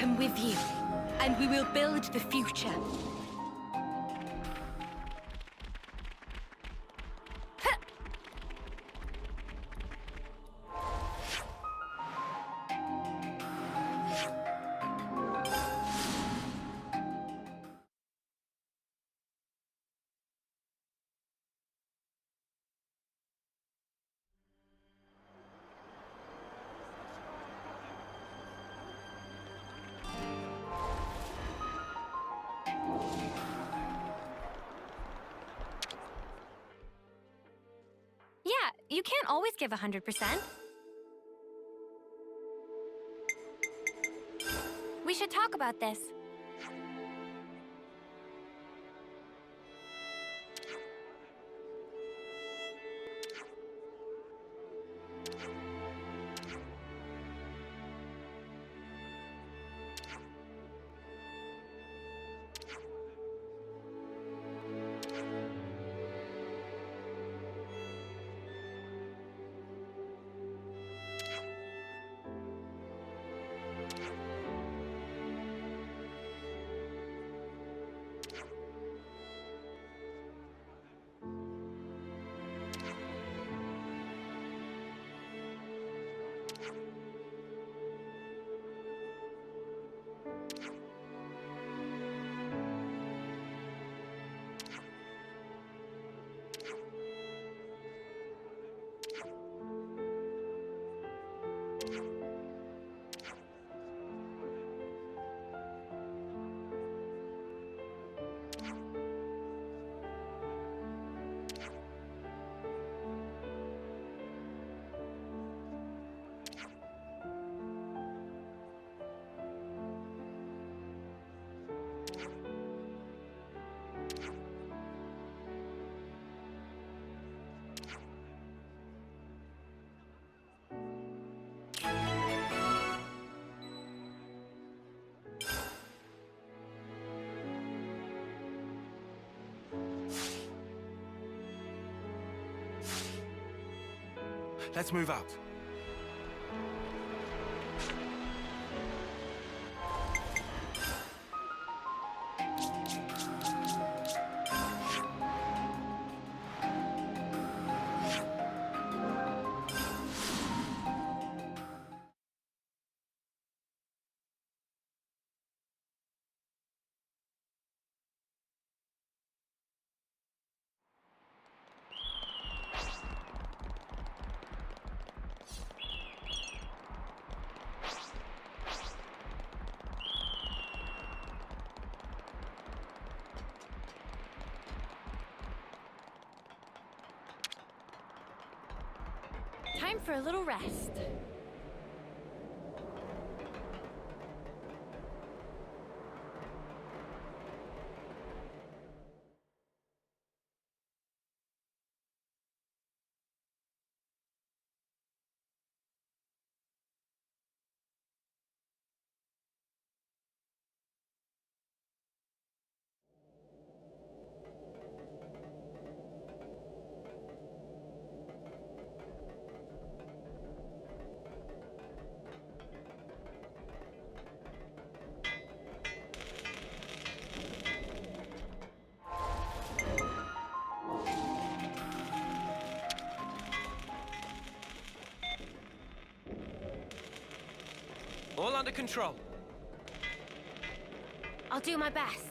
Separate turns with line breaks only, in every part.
come with you, and we will build the future.
Yeah, you can't always give 100%. We should talk about this.
Let's move out.
Time for a little rest.
All under control.
I'll do my best.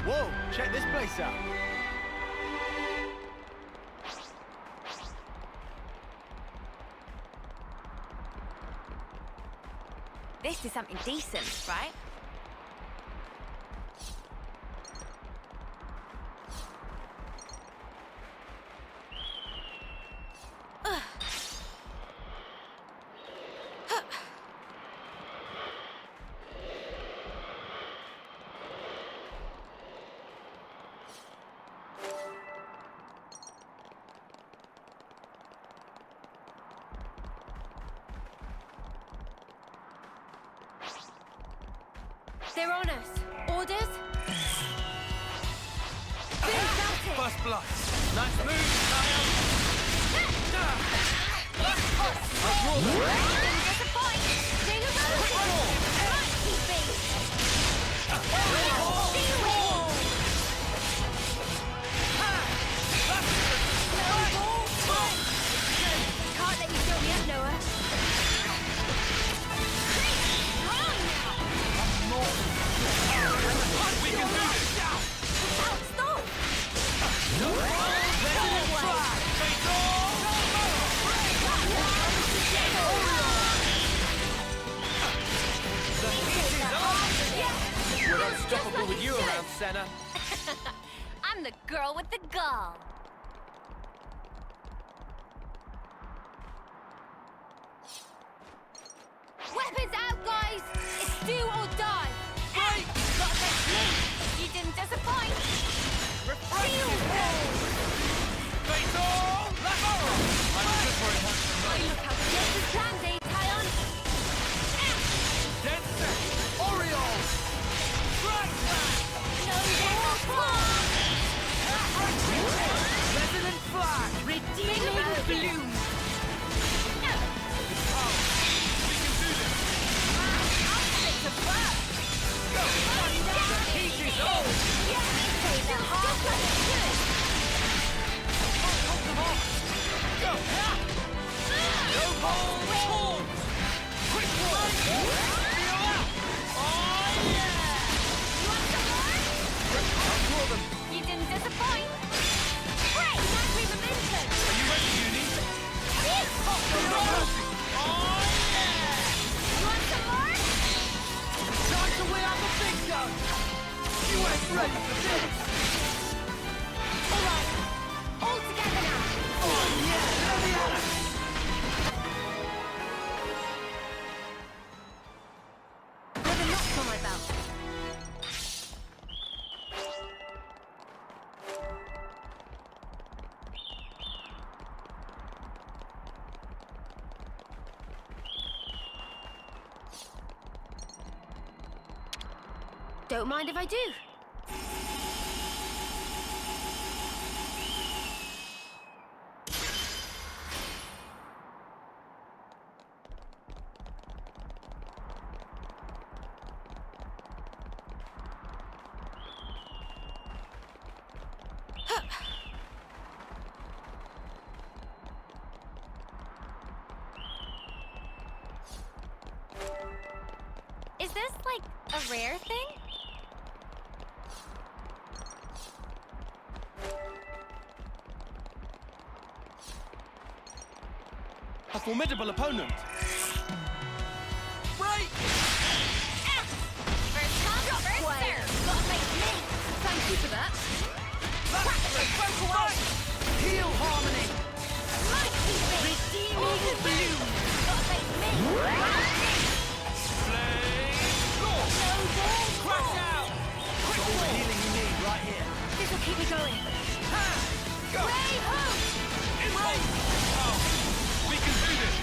Whoa, check this place out.
This is something decent, right?
They're on us. Orders?
First blood. Nice move, Nia.
Can't let you show me up, Noah.
We can do this.
Stop!
We're unstoppable with you around, Senna.
I'm the girl with the gall.
Weapons out, guys! It's do or die!
Right!
Got this me. You didn't disappoint.
Refreshing! Fatal! I'm good for it.
Look how close this can be, Tyon!
Dead set! Oriole! Right back!
No more fun!
Resonant flag!
Redeeming bloom!
We can do this!
It's a bird!
Go! The heat is on!
Just like it should!
Go! No hold! Quick one! Feel out! Oh yeah!
You want some more?
I'll draw them.
You didn't disappoint.
Great! That's momentum!
Are you ready, Uni? No mercy! Oh yeah!
You want some more?
Time to win out the big gun! You ain't ready for this!
Alright, all together now!
Oh yeah! Let me at it!
With a knot on my belt. Don't mind if I do.
Is this like a rare thing?
A formidable opponent.
Break!
First come, first serve.
Gotta make me! Thank you for that.
Heal harmony!
Redeeming bloom!
Gotta make me.
Flame! Launch! Crash out!
Got all the healing you need right here.
This'll keep me going.
Ha! Go!
Way home!
Impulse! Oh, we can do this!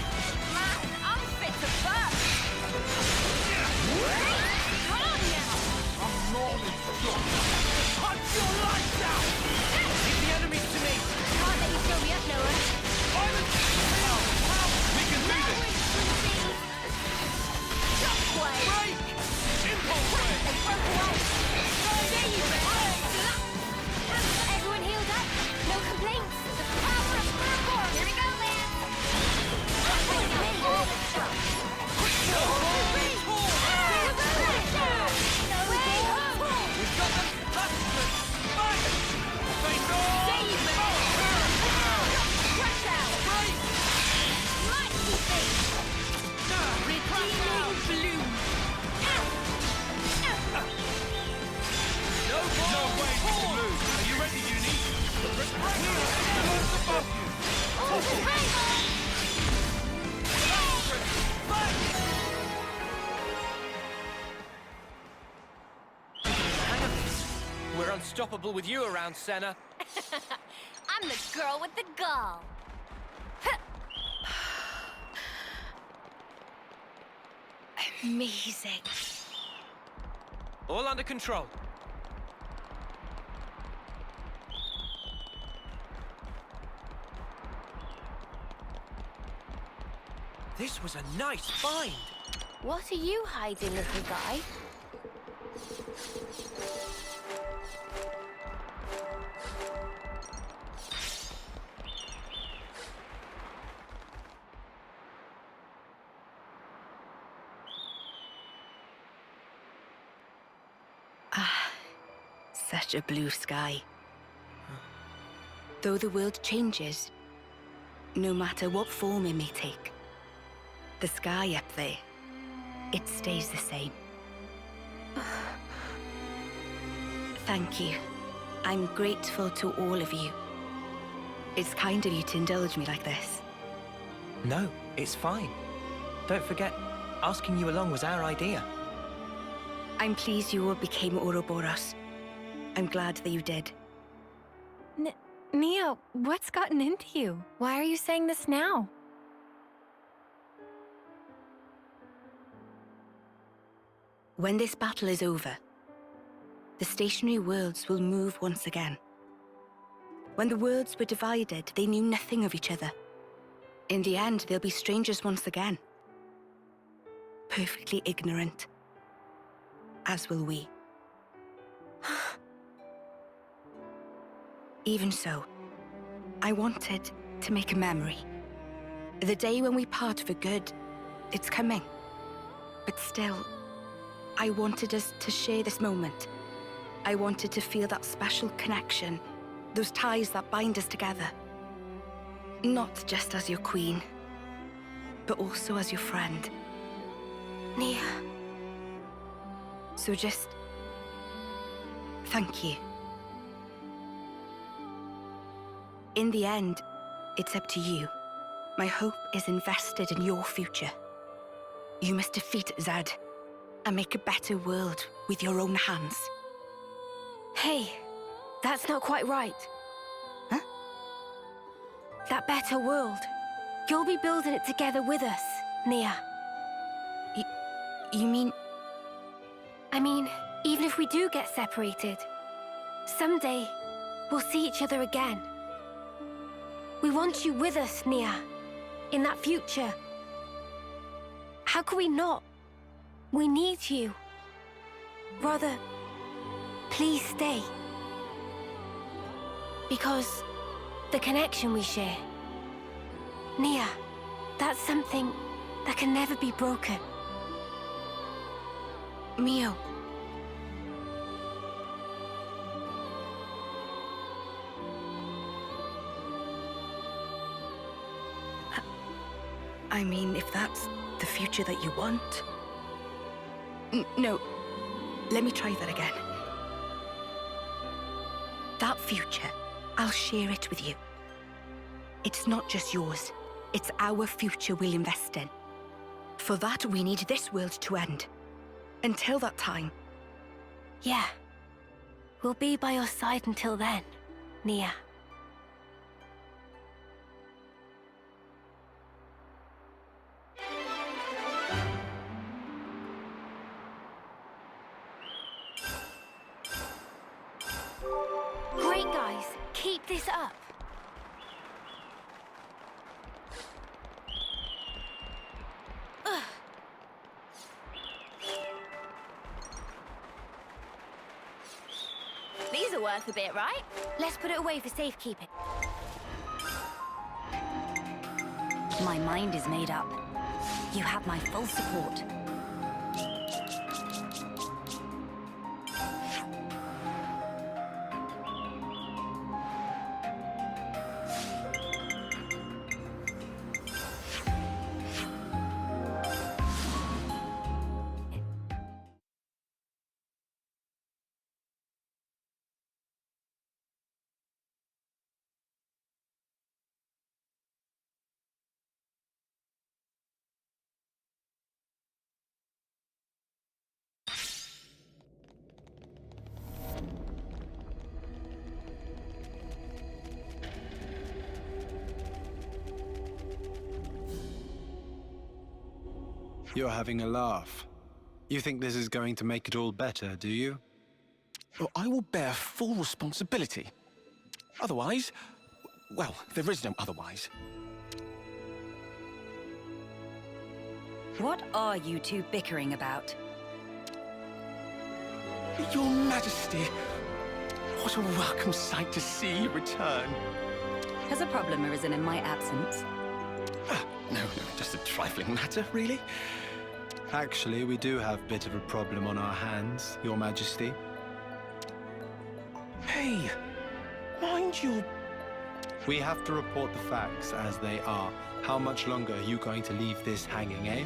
Man, I'm fit to burn. Come on now.
I'm Monolithsoft.
Punch your lights out! Keep the enemies to me!
Can't let you show me up, Noah.
Violence! We can do this!
Shockwave!
Break! Impulse way!
They broke away. There you go. Everyone healed up? No complaints? The power of Thur!
Here we go, man.
We've got them!
unstoppable with you around, Senna.
I'm the girl with the gall.
Amazing.
All under control. This was a nice find.
What are you hiding, little guy?
Such a blue sky. Though the world changes, no matter what form it may take, the sky up there, it stays the same. Thank you. I'm grateful to all of you. It's kind of you to indulge me like this.
No, it's fine. Don't forget, asking you along was our idea.
I'm pleased you all became Ouroboros. I'm glad that you did.
Nia, what's gotten into you? Why are you saying this now?
When this battle is over, the stationary worlds will move once again. When the worlds were divided, they knew nothing of each other. In the end, they'll be strangers once again. Perfectly ignorant. As will we. Even so, I wanted to make a memory. The day when we part for good, it's coming. But still, I wanted us to share this moment. I wanted to feel that special connection, those ties that bind us together. Not just as your queen, but also as your friend.
Nia.
So just... thank you. In the end, it's up to you. My hope is invested in your future. You must defeat Zed and make a better world with your own hands.
Hey, that's not quite right.
Huh?
That better world. You'll be building it together with us, Nia.
You mean...
I mean, even if we do get separated, someday we'll see each other again. We want you with us, Nia, in that future. How could we not? We need you. Rather, please stay. Because the connection we share, Nia, that's something that can never be broken.
Mio. I mean, if that's the future that you want... No, let me try that again. That future, I'll share it with you. It's not just yours, it's our future we'll invest in. For that, we need this world to end. Until that time...
Yeah. We'll be by your side until then, Nia. Great, guys. Keep this up. Ugh.
These are worth a bit, right?
Let's put it away for safekeeping.
My mind is made up. You have my full support.
You're having a laugh. You think this is going to make it all better, do you?
Well, I will bear full responsibility. Otherwise, well, there is no otherwise.
What are you two bickering about?
Your Majesty, what a welcome sight to see you return.
Has a problem arisen in my absence?
No, just a trifling matter, really.
Actually, we do have a bit of a problem on our hands, Your Majesty.
Hey, mind your...
We have to report the facts as they are. How much longer are you going to leave this hanging, eh?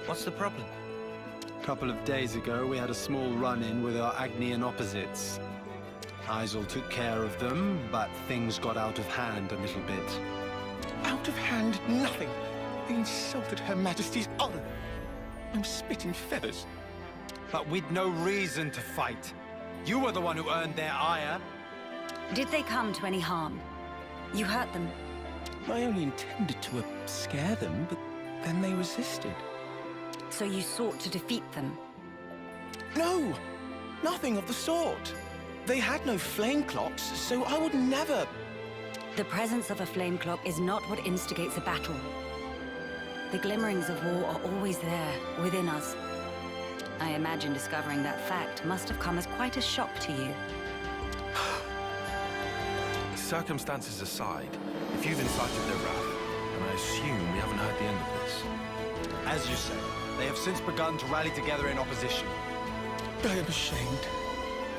What's the problem?
A couple of days ago, we had a small run-in with our Agnian opposites. Isel took care of them, but things got out of hand a little bit.
Out of hand, nothing. They insulted Her Majesty's honor. I'm spitting feathers.
But we'd no reason to fight. You were the one who earned their ire.
Did they come to any harm? You hurt them?
I only intended to scare them, but then they resisted.
So you sought to defeat them?
No! Nothing of the sort. They had no flame clocks, so I would never...
The presence of a flame clock is not what instigates a battle. The glimmerings of war are always there, within us. I imagine discovering that fact must have come as quite a shock to you.
Circumstances aside, if you've incited their wrath, then I assume we haven't heard the end of this.
As you say, they have since begun to rally together in opposition.
I am ashamed.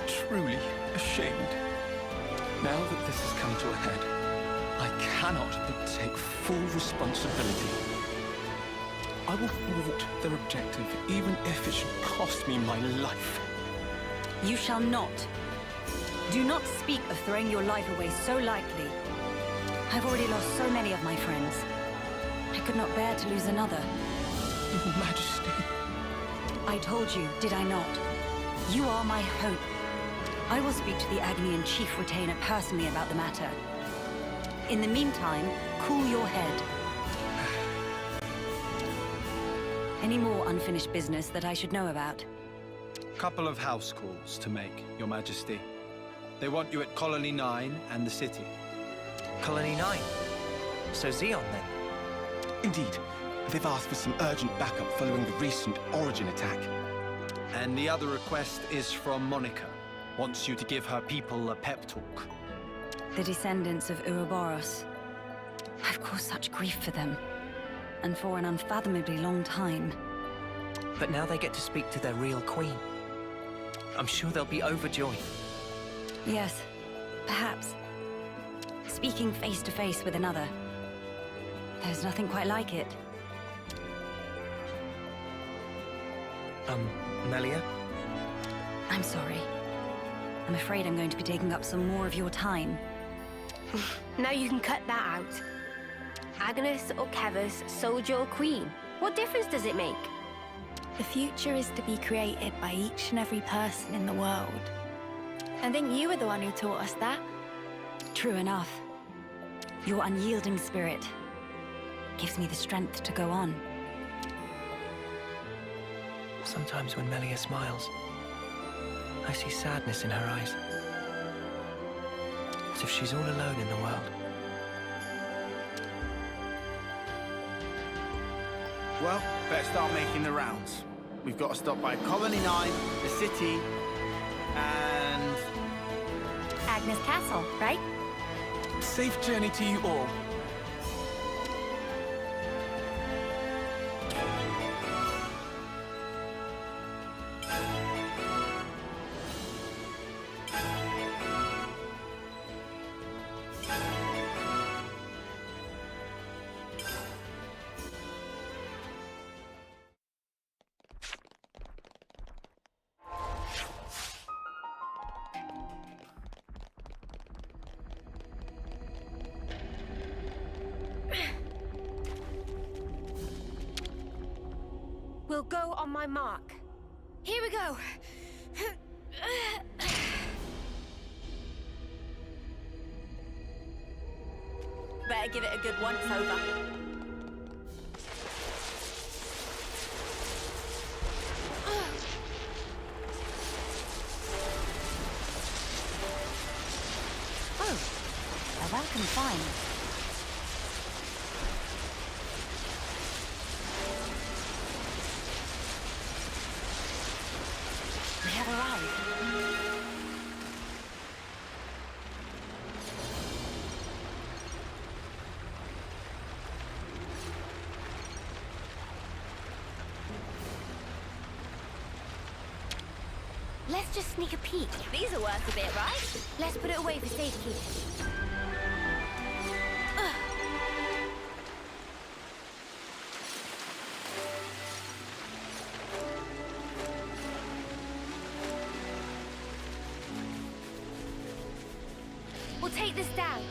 Truly ashamed. Now that this has come to a head, I cannot but take full responsibility. I will thwart their objective, even if it should cost me my life.
You shall not. Do not speak of throwing your life away so lightly. I've already lost so many of my friends. I could not bear to lose another.
Your Majesty.
I told you, did I not? You are my hope. I will speak to the Agnian Chief Retainer personally about the matter. In the meantime, cool your head. Any more unfinished business that I should know about?
Couple of house calls to make, Your Majesty. They want you at Colony 9 and the city.
Colony 9? So Xeon, then?
Indeed. They've asked for some urgent backup following the recent Origin attack.
And the other request is from Monica. Wants you to give her people a pep talk.
The descendants of Ouroboros. I've caused such grief for them. And for an unfathomably long time.
But now they get to speak to their real queen. I'm sure they'll be overjoyed.
Yes, perhaps. Speaking face to face with another. There's nothing quite like it.
Melia?
I'm sorry. I'm afraid I'm going to be taking up some more of your time.
Now you can cut that out. Agnus or Keves, soldier or queen. What difference does it make?
The future is to be created by each and every person in the world. I think you were the one who taught us that.
True enough. Your unyielding spirit gives me the strength to go on.
Sometimes when Melia smiles, I see sadness in her eyes. As if she's all alone in the world.
Well, better start making the rounds. We've got to stop by Colony 9, the city, and...
Agnus Castle, right?
Safe journey to you all.
We'll go on my mark. Here we go.
Better give it a good once-over. A welcome find. We have arrived.
Let's just sneak a peek.
These are worth a bit, right?
Let's put it away for safekeeping. We'll take this down.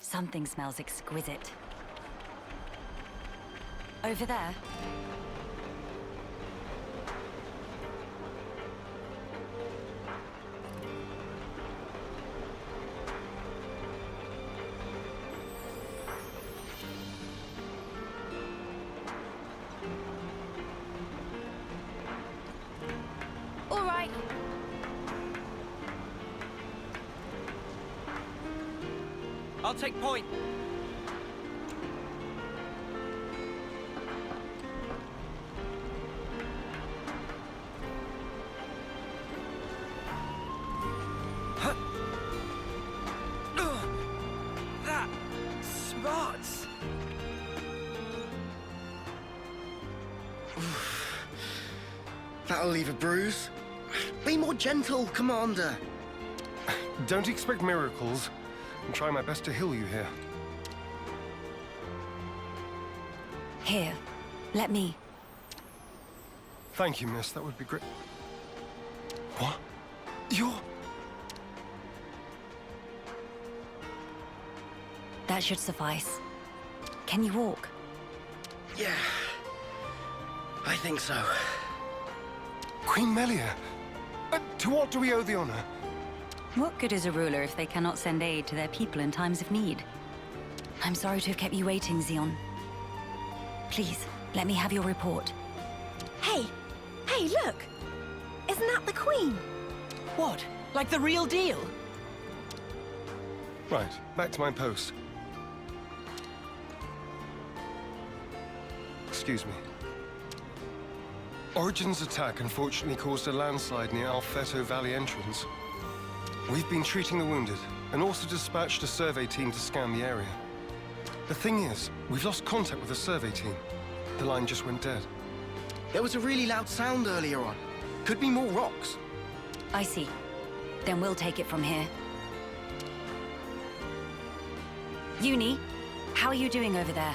Something smells exquisite. Over there.
All right.
I'll take point. That smarts.
That'll leave a bruise. Be more gentle, Commander.
Don't expect miracles. I'm trying my best to heal you here.
Here, let me.
Thank you, miss. That would be great. What? You're...
That should suffice. Can you walk?
Yeah, I think so.
Queen Melia! To what do we owe the honor?
What good is a ruler if they cannot send aid to their people in times of need? I'm sorry to have kept you waiting, Xeon. Please, let me have your report.
Hey! Hey, look! Isn't that the Queen?
What? Like the real deal?
Right, back to my post. Excuse me. Origin's attack unfortunately caused a landslide near Alfeto Valley entrance. We've been treating the wounded, and also dispatched a survey team to scan the area. The thing is, we've lost contact with the survey team. The line just went dead.
There was a really loud sound earlier on. Could be more rocks.
I see. Then we'll take it from here. Uni, how are you doing over there?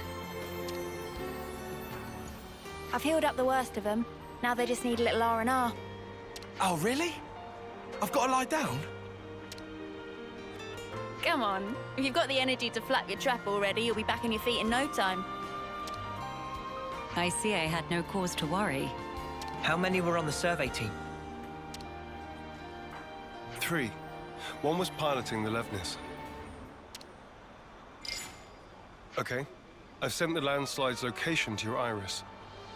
I've healed up the worst of them. Now they just need a little R&R.
Oh, really? I've got to lie down?
Come on. If you've got the energy to flap your trap already, you'll be back on your feet in no time.
I see I had no cause to worry.
How many were on the survey team?
3. One was piloting the Levnis. Okay. I've sent the landslide's location to your iris.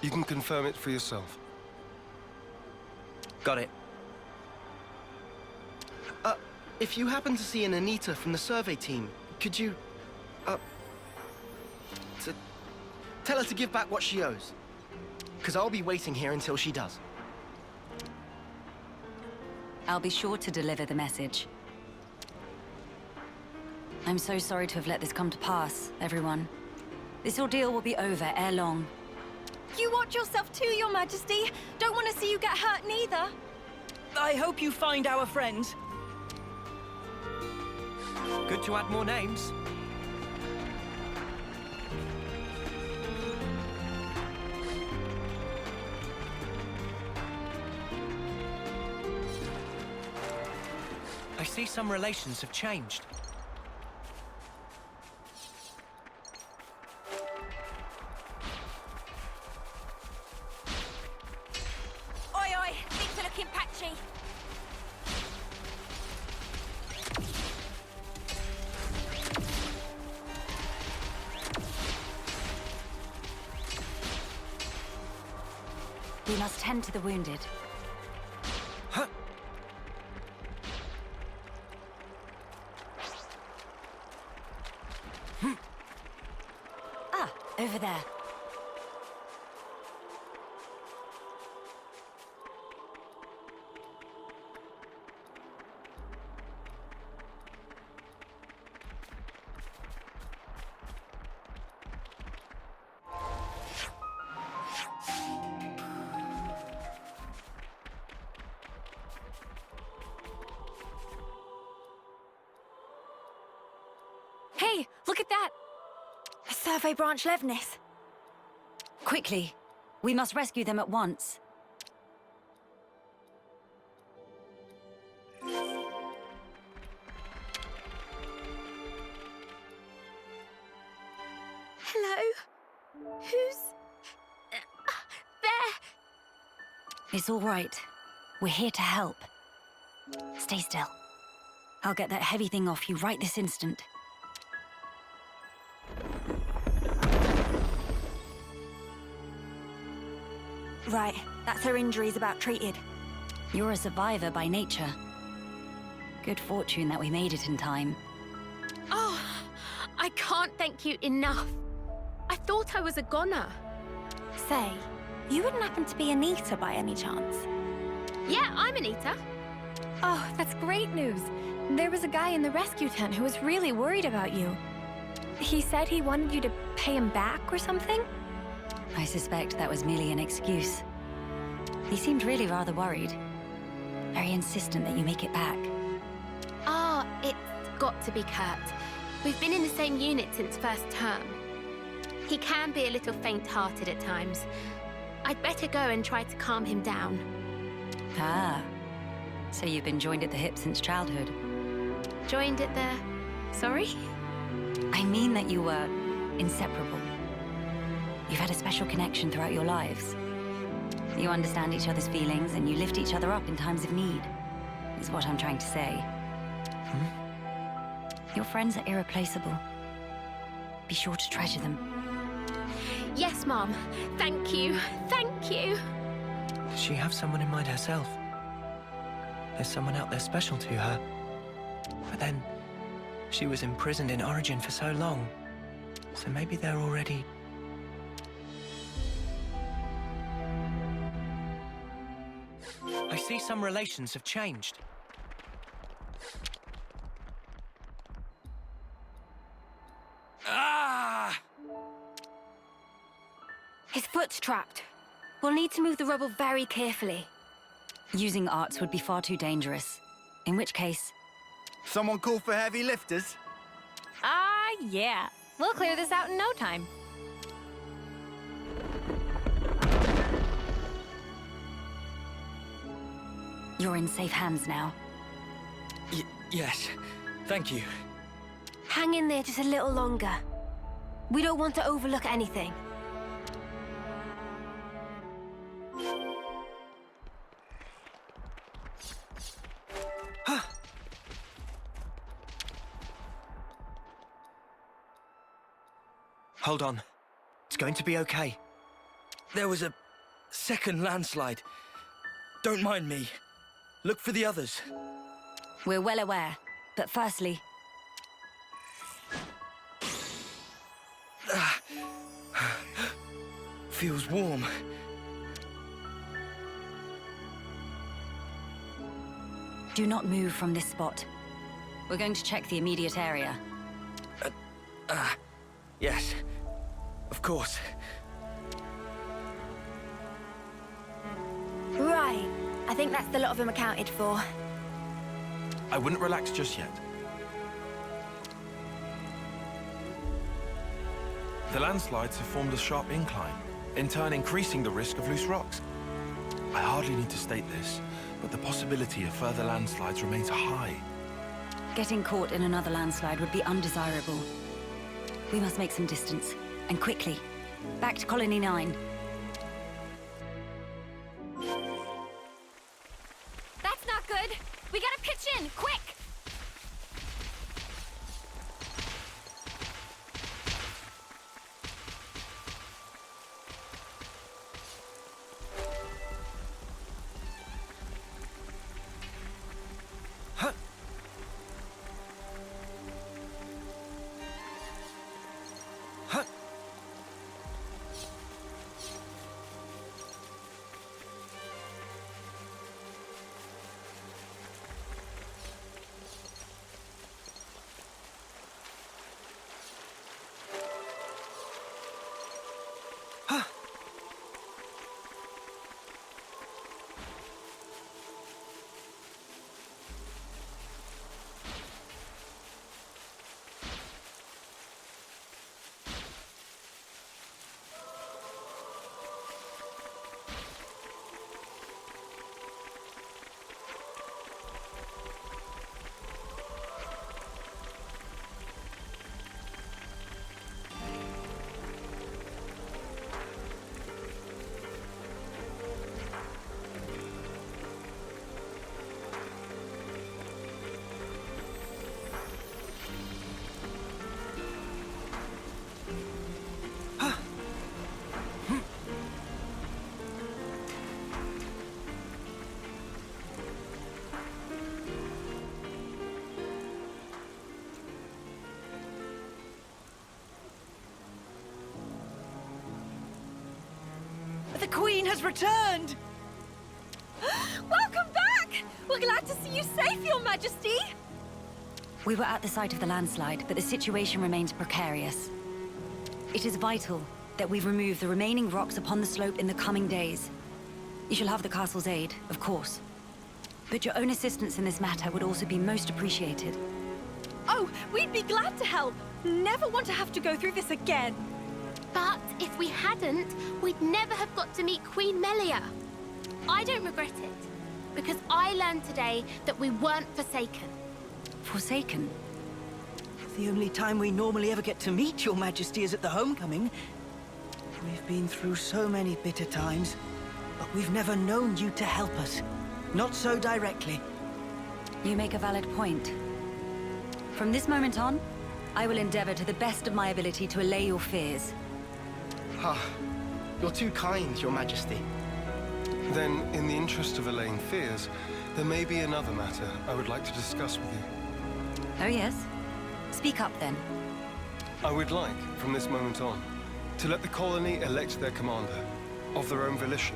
You can confirm it for yourself.
Got it.
If you happen to see an Anita from the survey team, could you, tell her to give back what she owes? Because I'll be waiting here until she does.
I'll be sure to deliver the message. I'm so sorry to have let this come to pass, everyone. This ordeal will be over ere long.
You watch yourself too, Your Majesty. Don't want to see you get hurt neither.
I hope you find our friends. Good to add more names. I see some relations have changed.
Oi, oi, things are looking patchy.
We must tend to the wounded. Ah, over there.
Hey, look at that! A survey branch Levnis.
Quickly. We must rescue them at once.
Hello? Who's... there?
It's all right. We're here to help. Stay still. I'll get that heavy thing off you right this instant.
Right, that's her injuries about treated.
You're a survivor by nature. Good fortune that we made it in time.
Oh, I can't thank you enough. I thought I was a goner.
Say, you wouldn't happen to be Anita by any chance?
Yeah, I'm Anita. Oh, that's great news. There was a guy in the rescue tent who was really worried about you. He said he wanted you to pay him back or something?
I suspect that was merely an excuse. He seemed really rather worried. Very insistent that you make it back.
Ah, it's got to be Kurt. We've been in the same unit since first term. He can be a little faint-hearted at times. I'd better go and try to calm him down.
Ah, so you've been joined at the hip since childhood?
Joined at the... sorry?
I mean that you were inseparable. You've had a special connection throughout your lives. You understand each other's feelings and you lift each other up in times of need, is what I'm trying to say. Your friends are irreplaceable. Be sure to treasure them.
Yes, Mom. Thank you. Thank you.
Does she have someone in mind herself? There's someone out there special to her. But then, she was imprisoned in Origin for so long. So maybe they're already... I see some relations have changed. Ah!
His foot's trapped. We'll need to move the rubble very carefully.
Using arts would be far too dangerous. In which case...
Someone call for heavy lifters?
Yeah. We'll clear this out in no time.
You're in safe hands now.
Yes. Thank you.
Hang in there just a little longer. We don't want to overlook anything.
Hold on. It's going to be okay.
There was a second landslide. Don't mind me. Look for the others.
We're well aware, but firstly...
Feels warm.
Do not move from this spot. We're going to check the immediate area.
Yes. Of course.
Right. I think that's the lot of them accounted for.
I wouldn't relax just yet. The landslides have formed a sharp incline, in turn increasing the risk of loose rocks. I hardly need to state this, but the possibility of further landslides remains high.
Getting caught in another landslide would be undesirable. We must make some distance, and quickly. Back to Colony 9.
That's not good! We gotta pitch in, quick!
The Queen has returned! Welcome back! We're glad to see you safe, Your Majesty!
We were at the site of the landslide, but the situation remains precarious. It is vital that we remove the remaining rocks upon the slope in the coming days. You shall have the castle's aid, of course. But your own assistance in this matter would also be most appreciated.
Oh, we'd be glad to help! Never want to have to go through this again!
But if we hadn't, we'd never have got to meet Queen Melia. I don't regret it, because I learned today that we weren't forsaken.
Forsaken?
The only time we normally ever get to meet Your Majesty is at the homecoming. We've been through so many bitter times, but we've never known you to help us. Not so directly.
You make a valid point. From this moment on, I will endeavor to the best of my ability to allay your fears.
Ah, you're too kind, Your Majesty.
Then, in the interest of allaying fears, there may be another matter I would like to discuss with you.
Oh yes? Speak up then.
I would like, from this moment on, to let the colony elect their commander, of their own volition.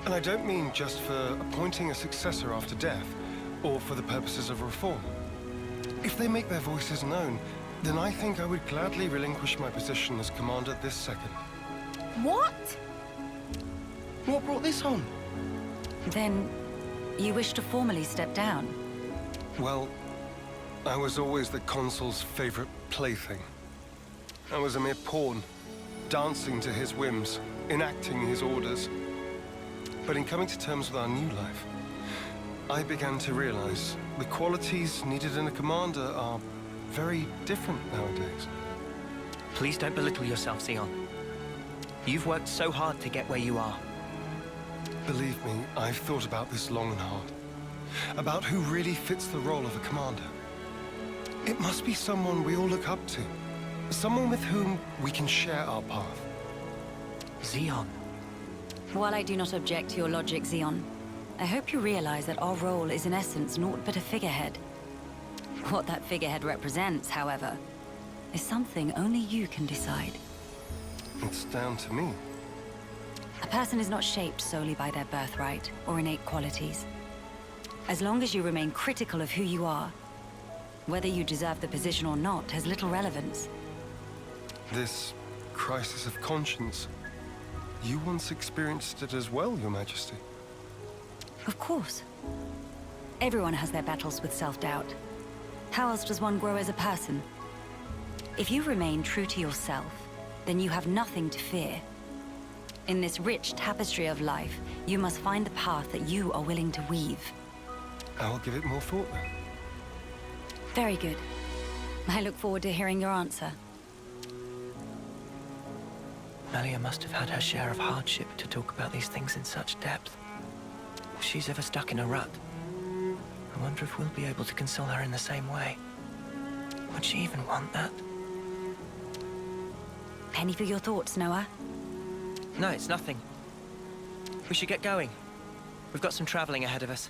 And I don't mean just for appointing a successor after death, or for the purposes of reform. If they make their voices known, then I think I would gladly relinquish my position as commander this second.
What?
What brought this on?
Then, you wish to formally step down?
Well, I was always the consul's favorite plaything. I was a mere pawn, dancing to his whims, enacting his orders. But in coming to terms with our new life, I began to realize the qualities needed in a commander are very different nowadays.
Please don't belittle yourself, Xeon. You've worked so hard to get where you are.
Believe me, I've thought about this long and hard. About who really fits the role of a commander. It must be someone we all look up to. Someone with whom we can share our path.
Xeon.
While I do not object to your logic, Xeon, I hope you realize that our role is in essence naught but a figurehead. What that figurehead represents, however, is something only you can decide.
It's down to me.
A person is not shaped solely by their birthright or innate qualities. As long as you remain critical of who you are, whether you deserve the position or not has little relevance.
This crisis of conscience, you once experienced it as well, Your Majesty.
Of course. Everyone has their battles with self-doubt. How else does one grow as a person? If you remain true to yourself, then you have nothing to fear. In this rich tapestry of life, you must find the path that you are willing to weave.
I'll give it more thought then.
Very good. I look forward to hearing your answer.
Melia must have had her share of hardship to talk about these things in such depth. If she's ever stuck in a rut, I wonder if we'll be able to console her in the same way. Would she even want that?
Penny for your thoughts, Noah?
No, it's nothing. We should get going. We've got some traveling ahead of us.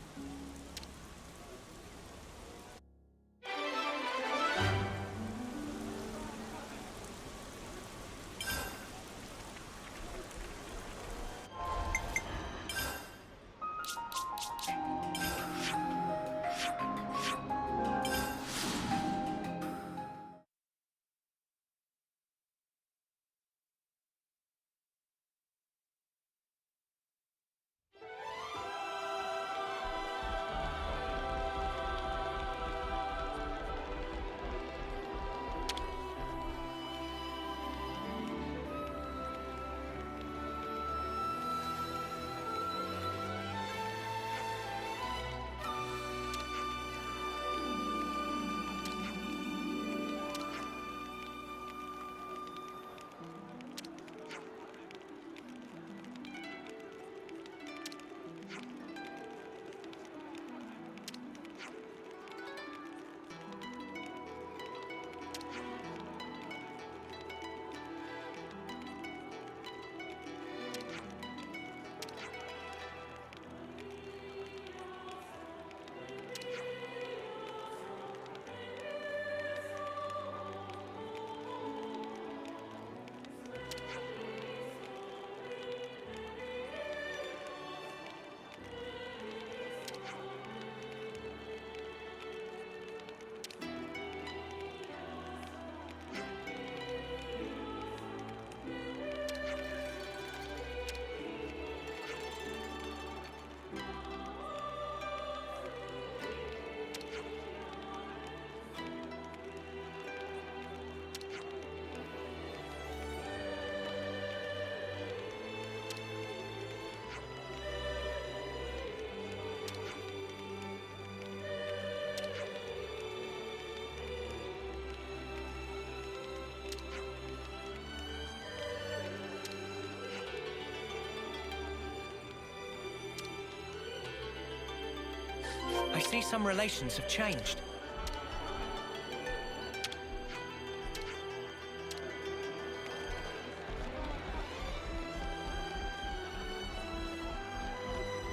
I see some relations have changed.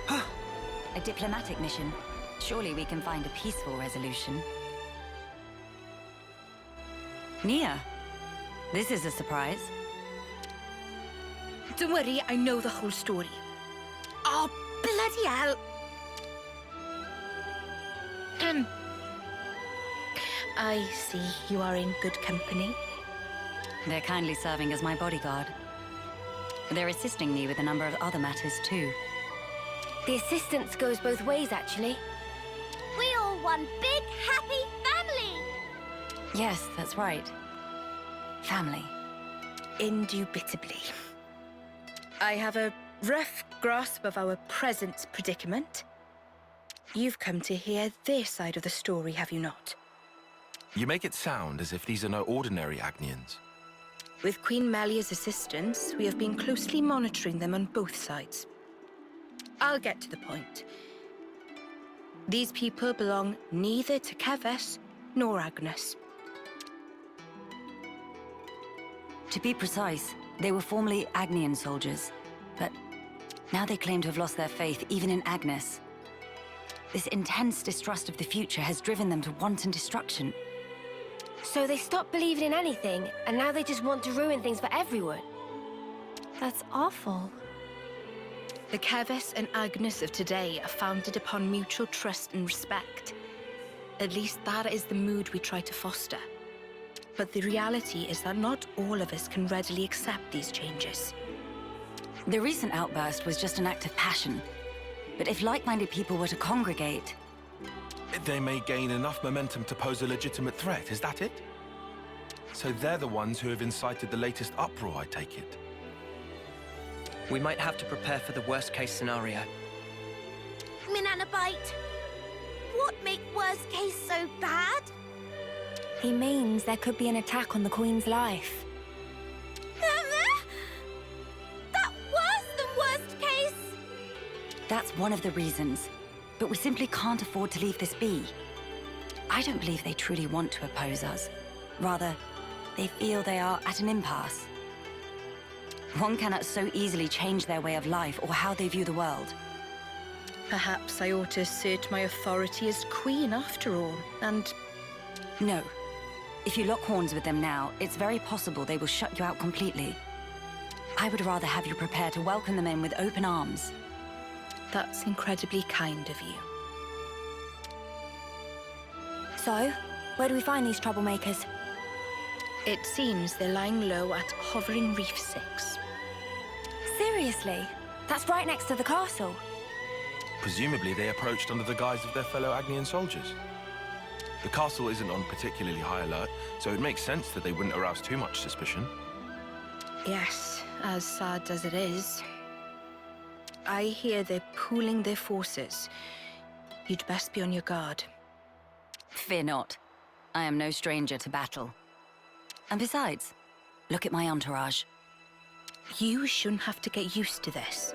A diplomatic mission. Surely we can find a peaceful resolution. Nia, this is a surprise.
Don't worry, I know the whole story. Oh, bloody hell! I see you are in good company.
They're kindly serving as my bodyguard. They're assisting me with a number of other matters too.
The assistance goes both ways, actually.
We all one big, happy family!
Yes, that's right. Family.
Indubitably. I have a rough grasp of our present predicament. You've come to hear their side of the story, have you not?
You make it sound as if these are no ordinary Agnians.
With Queen Melia's assistance, we have been closely monitoring them on both sides. I'll get to the point. These people belong neither to Keves nor Agnus.
To be precise, they were formerly Agnian soldiers, but now they claim to have lost their faith even in Agnus. This intense distrust of the future has driven them to wanton destruction.
So they stopped believing in anything, and now they just want to ruin things for everyone. That's awful.
The Keves and Agnus of today are founded upon mutual trust and respect. At least that is the mood we try to foster. But the reality is that not all of us can readily accept these changes.
The recent outburst was just an act of passion. But if like-minded people were to congregate...
They may gain enough momentum to pose a legitimate threat, is that it? So they're the ones who have incited the latest uproar, I take it.
We might have to prepare for the worst-case scenario.
Minanabite, what make worst case so bad?
He means there could be an attack on the Queen's life.
That worse than worst case!
That's one of the reasons. But we simply can't afford to leave this be. I don't believe they truly want to oppose us. Rather, they feel they are at an impasse. One cannot so easily change their way of life or how they view the world.
Perhaps I ought to assert my authority as queen after all, and...
No. If you lock horns with them now, it's very possible they will shut you out completely. I would rather have you prepare to welcome them in with open arms.
That's incredibly kind of you.
So, where do we find these troublemakers?
It seems they're lying low at Hovering Reef 6.
Seriously? That's right next to the castle.
Presumably they approached under the guise of their fellow Agnian soldiers. The castle isn't on particularly high alert, so it makes sense that they wouldn't arouse too much suspicion.
Yes, as sad as it is. I hear they're pooling their forces. You'd best be on your guard.
Fear not. I am no stranger to battle. And besides, look at my entourage.
You shouldn't have to get used to this.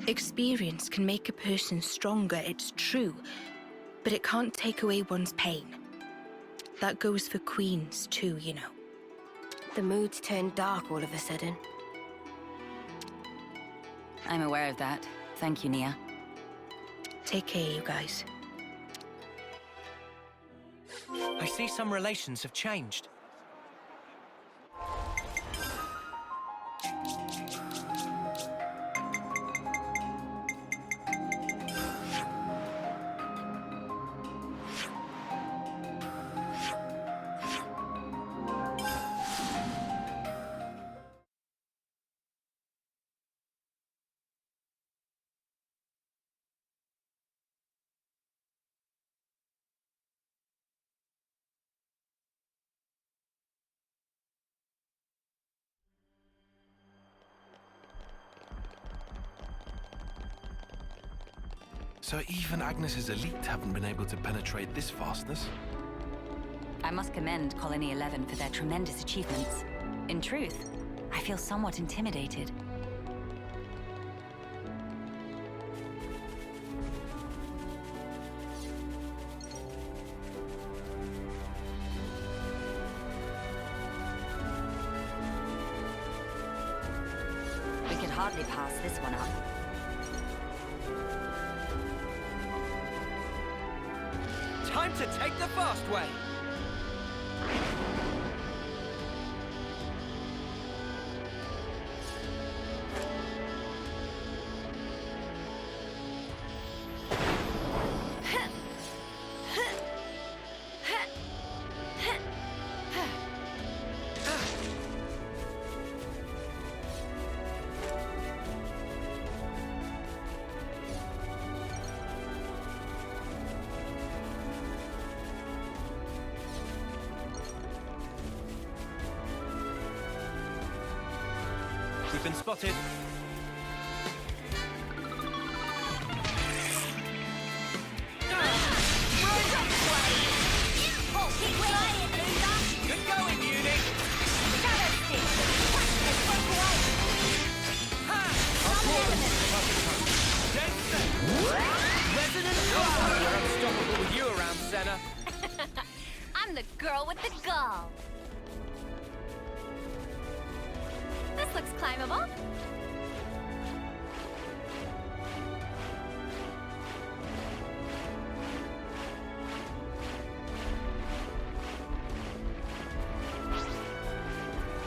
Experience can make a person stronger, it's true, but it can't take away one's pain. That goes for queens too, you know.
The mood's turned dark all of a sudden.
I'm aware of that. Thank you, Nia.
Take care, you guys.
I see some relations have changed.
So even Agnes's elite haven't been able to penetrate this fastness?
I must commend Colony 11 for their tremendous achievements. In truth, I feel somewhat intimidated. We could hardly pass this one up.
Time to take the fast way!
We've been spotted.
Good going, Uni!
We're unstoppable with you around, Senna.
I'm the girl with the gall. This looks climbable.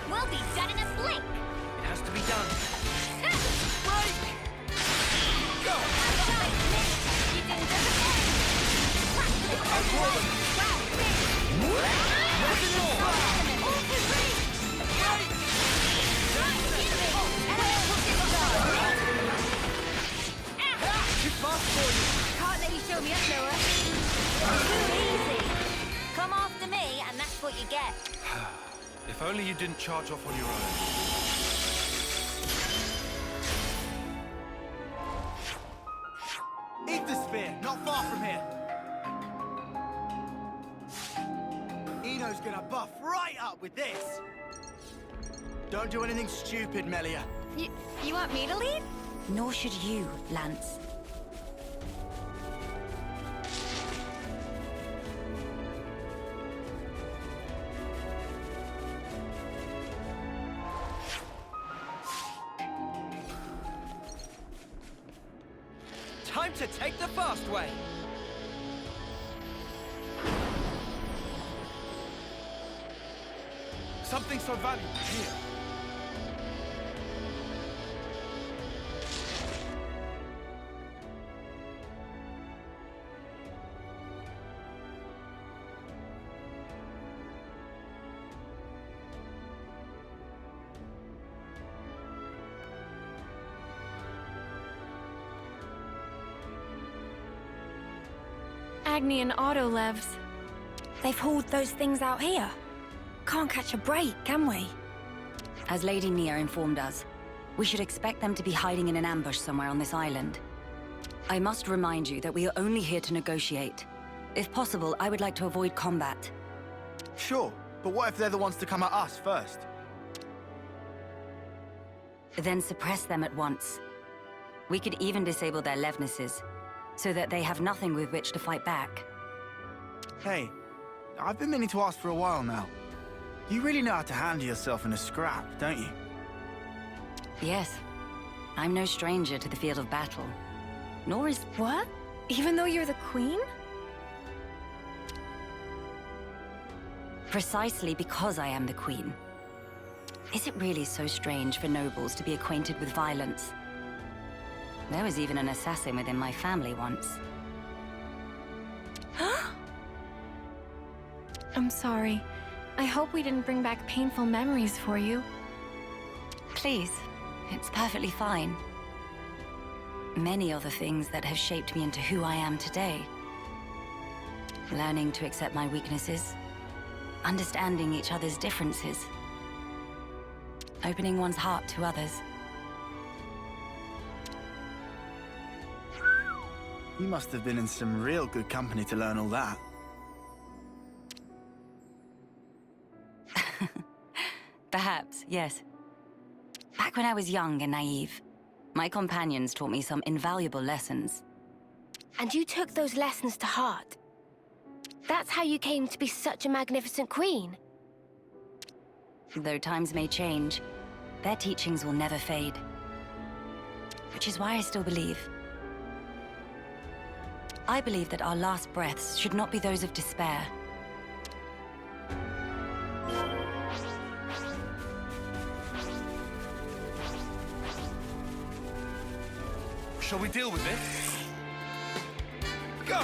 We'll be done in a blink.
It has to be done.
Go!
You didn't disappoint.
too fast for you.
Can't let you show me up, Noah.
Too easy. Come after me, and that's what you get.
If only you didn't charge off on your own.
Ethersphere, not far from here. Eno's gonna buff right up with this. Don't do anything stupid, Melia.
You want me to lead?
Nor should you, Lance.
Time to take the fast way.
Something so valuable here.
Agni and Autolevs. They've hauled those things out here. Can't catch a break, can we?
As Lady Nia informed us, we should expect them to be hiding in an ambush somewhere on this island. I must remind you that we are only here to negotiate. If possible, I would like to avoid combat.
Sure, but what if they're the ones to come at us first?
Then suppress them at once. We could even disable their levnesses, so that they have nothing with which to fight back.
Hey, I've been meaning to ask for a while now. You really know how to handle yourself in a scrap, don't you?
Yes. I'm no stranger to the field of battle. Nor is...
What? Even though you're the queen?
Precisely because I am the queen. Is it really so strange for nobles to be acquainted with violence? There was even an assassin within my family once.
I'm sorry. I hope we didn't bring back painful memories for you.
Please, it's perfectly fine. Many are the things that have shaped me into who I am today. Learning to accept my weaknesses, understanding each other's differences, opening one's heart to others.
You must have been in some real good company to learn all that.
Perhaps, yes. Back when I was young and naive, my companions taught me some invaluable lessons.
And you took those lessons to heart. That's how you came to be such a magnificent queen.
Though times may change, their teachings will never fade. Which is why I still believe. I believe that our last breaths should not be those of despair.
Shall we deal with this?
Go!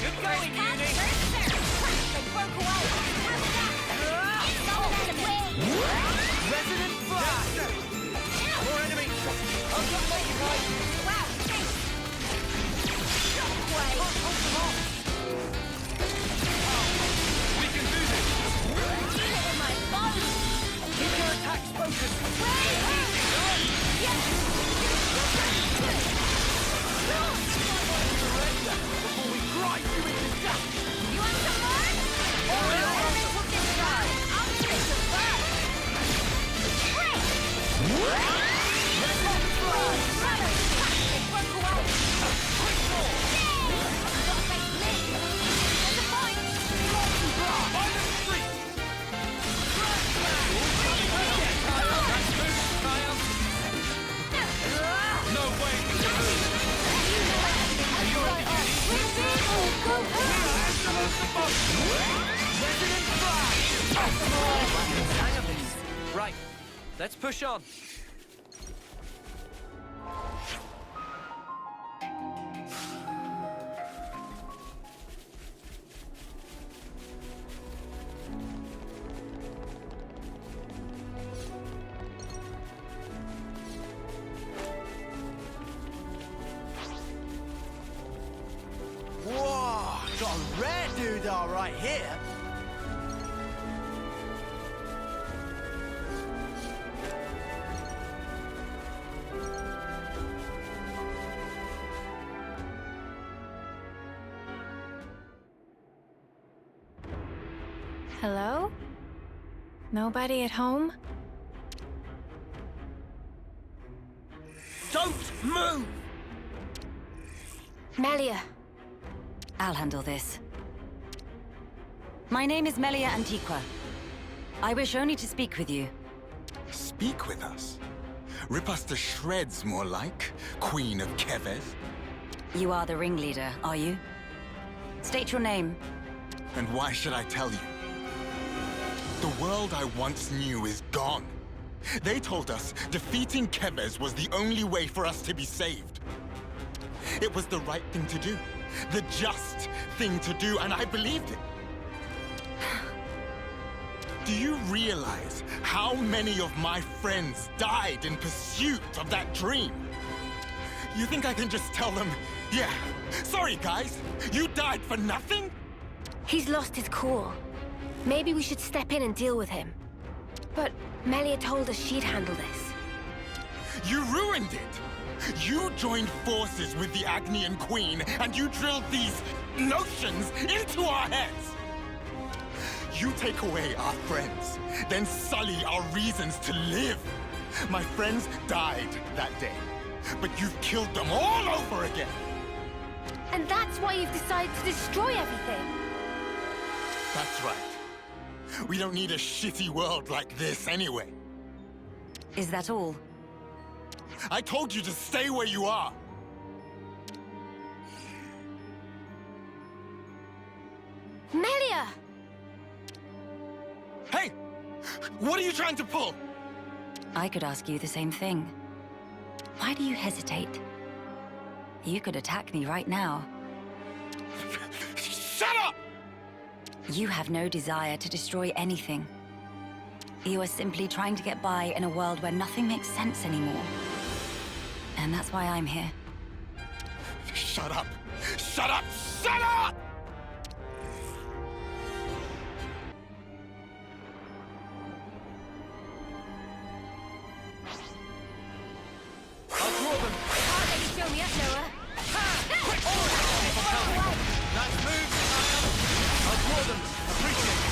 Good going, Uni!
They broke away!
Resident Flash! More enemies! I've got Lady right!
Wow, thanks! Shockwave!
We can do this!
You hit in my bones!
Keep your attacks focused! Before we grind you into dust!
You want some more? Elemental discharge! I'll finish the first! Great! Resident Blood! Brother! They broke away! Quick ball! I've got to face me! There's a point!
Golden Blast! On the street! Grand Slam! That's good, Kyle!
No way we can lose!
Are you ready, Uni? Resident Flash! Hang of this. Right, let's push on.
got a rare doodah right here.
Hello? Nobody at home?
Don't move!
Melia.
I'll handle this. My name is Melia Antiqua. I wish only to speak with you.
Speak with us? Rip us to shreds, more like, Queen of Keves.
You are the ringleader, are you? State your name.
And why should I tell you? The world I once knew is gone. They told us defeating Keves was the only way for us to be saved. It was the right thing to do, the just thing to do, and I believed it. Do you realize how many of my friends died in pursuit of that dream? You think I can just tell them, yeah, sorry guys, you died for nothing?
He's lost his cool. Maybe we should step in and deal with him. But Melia told us she'd handle this.
You ruined it! You joined forces with the Agnian Queen, and you drilled these notions into our heads! You take away our friends, then sully our reasons to live. My friends died that day, but you've killed them all over again!
And that's why you've decided to destroy everything!
That's right. We don't need a shitty world like this anyway.
Is that all?
I told you to stay where you are!
Melia!
Hey! What are you trying to pull?
I could ask you the same thing. Why do you hesitate? You could attack me right now.
Shut up!
You have no desire to destroy anything. You are simply trying to get by in a world where nothing makes sense anymore. And that's why I'm here.
Shut up! Shut up! Shut up!
I'll draw them.
Can't let you show me up, Noah.
Nice move, Nia. I'll draw them. Appreciate it.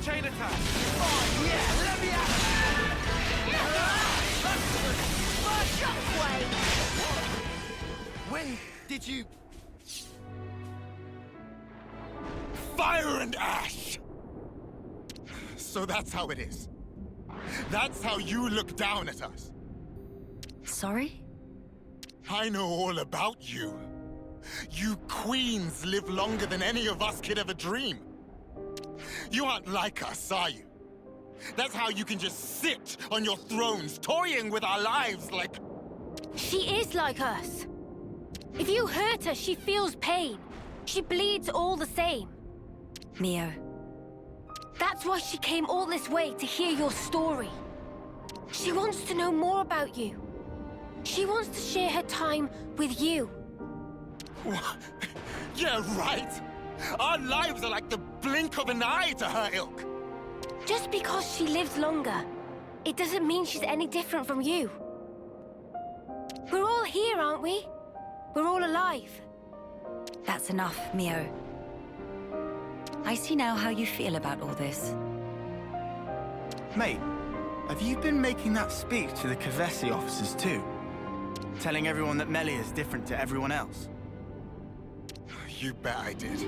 Chain attack! Oh yeah, let me out!
When did you... Fire and ash! So that's how it is. That's how you look down at us.
Sorry?
I know all about you. You queens live longer than any of us could ever dream. You aren't like us, are you? That's how you can just sit on your thrones, toying with our lives like...
She is like us. If you hurt her, she feels pain. She bleeds all the same.
Mio.
That's why she came all this way to hear your story. She wants to know more about you. She wants to share her time with you.
Yeah, right! Our lives are like the blink of an eye to her ilk.
Just because she lives longer, it doesn't mean she's any different from you. We're all here, aren't we? We're all alive.
That's enough, Mio. I see now how you feel about all this.
Mate, have you been making that speech to the Kevesi officers too? Telling everyone that Melia is different to everyone else?
You bet I did.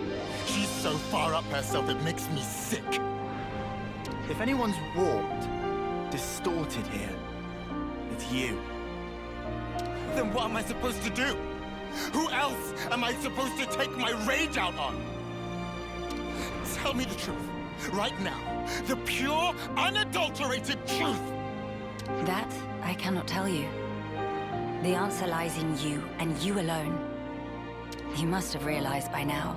She's so far up herself it makes me sick.
If anyone's warped, distorted here, it's you.
Then what am I supposed to do? Who else am I supposed to take my rage out on? Tell me the truth, right now. The pure, unadulterated truth!
That I cannot tell you. The answer lies in you, and you alone. You must have realized by now.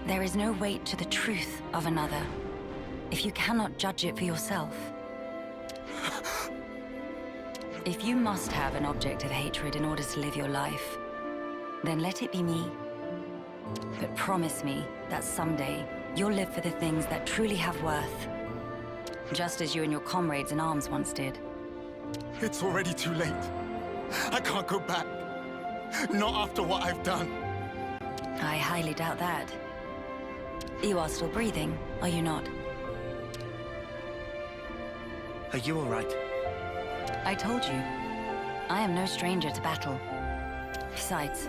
There is no weight to the truth of another, if you cannot judge it for yourself. If you must have an object of hatred in order to live your life, then let it be me. But promise me that someday you'll live for the things that truly have worth. Just as you and your comrades in arms once did.
It's already too late. I can't go back. Not after what I've done.
I highly doubt that. You are still breathing, are you not?
Are you all right?
I told you. I am no stranger to battle. Besides,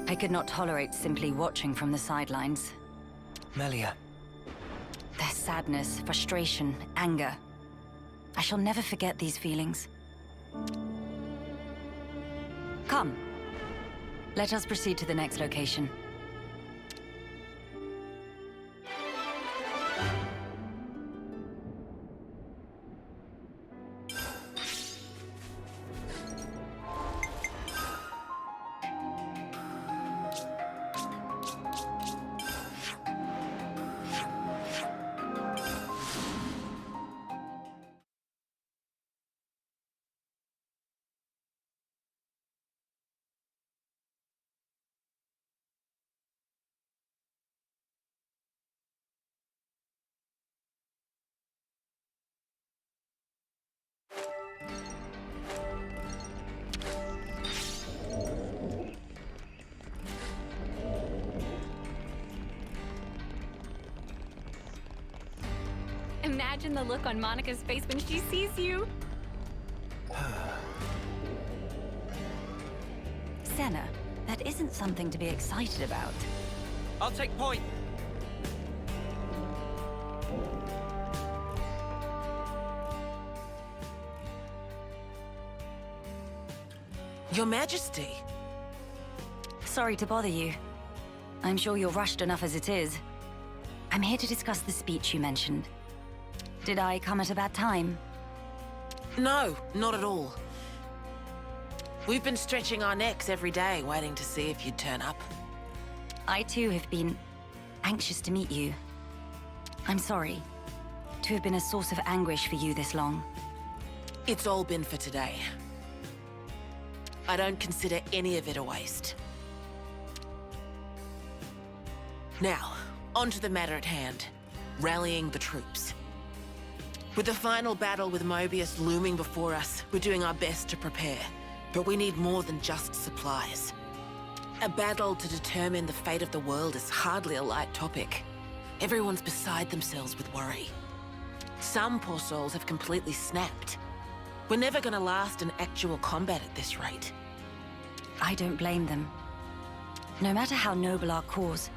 I could not tolerate simply watching from the sidelines.
Melia.
Their sadness, frustration, anger. I shall never forget these feelings. Come. Let us proceed to the next location.
Imagine the look on Monica's face when she sees you.
Senna, that isn't something to be excited about.
I'll take point.
Your Majesty.
Sorry to bother you. I'm sure you're rushed enough as it is. I'm here to discuss the speech you mentioned. Did I come at a bad time?
No, not at all. We've been stretching our necks every day, waiting to see if you'd turn up.
I too have been anxious to meet you. I'm sorry to have been a source of anguish for you this long.
It's all been for today. I don't consider any of it a waste. Now, on to the matter at hand. Rallying the troops. With the final battle with Mobius looming before us, we're doing our best to prepare. But we need more than just supplies. A battle to determine the fate of the world is hardly a light topic. Everyone's beside themselves with worry. Some poor souls have completely snapped. We're never gonna last in actual combat at this rate.
I don't blame them. No matter how noble our cause,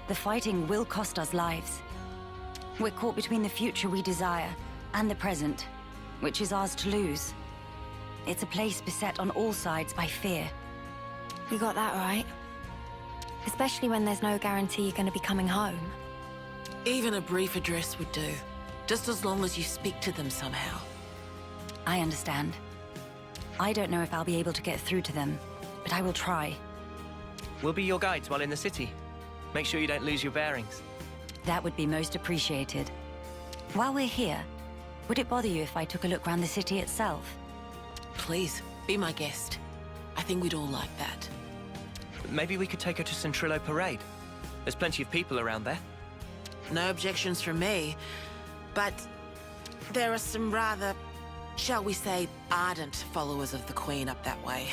the fighting will cost us lives. We're caught between the future we desire and the present, which is ours to lose. It's a place beset on all sides by fear.
You got that right. Especially when there's no guarantee you're going to be coming home.
Even a brief address would do, just as long as you speak to them somehow.
I understand. I don't know if I'll be able to get through to them, but I will try.
We'll be your guides while in the city. Make sure you don't lose your bearings.
That would be most appreciated. While we're here, would it bother you if I took a look around the city itself?
Please, be my guest. I think we'd all like that.
Maybe we could take her to Centrillo Parade. There's plenty of people around there.
No objections from me, but there are some rather, shall we say, ardent followers of the Queen up that way.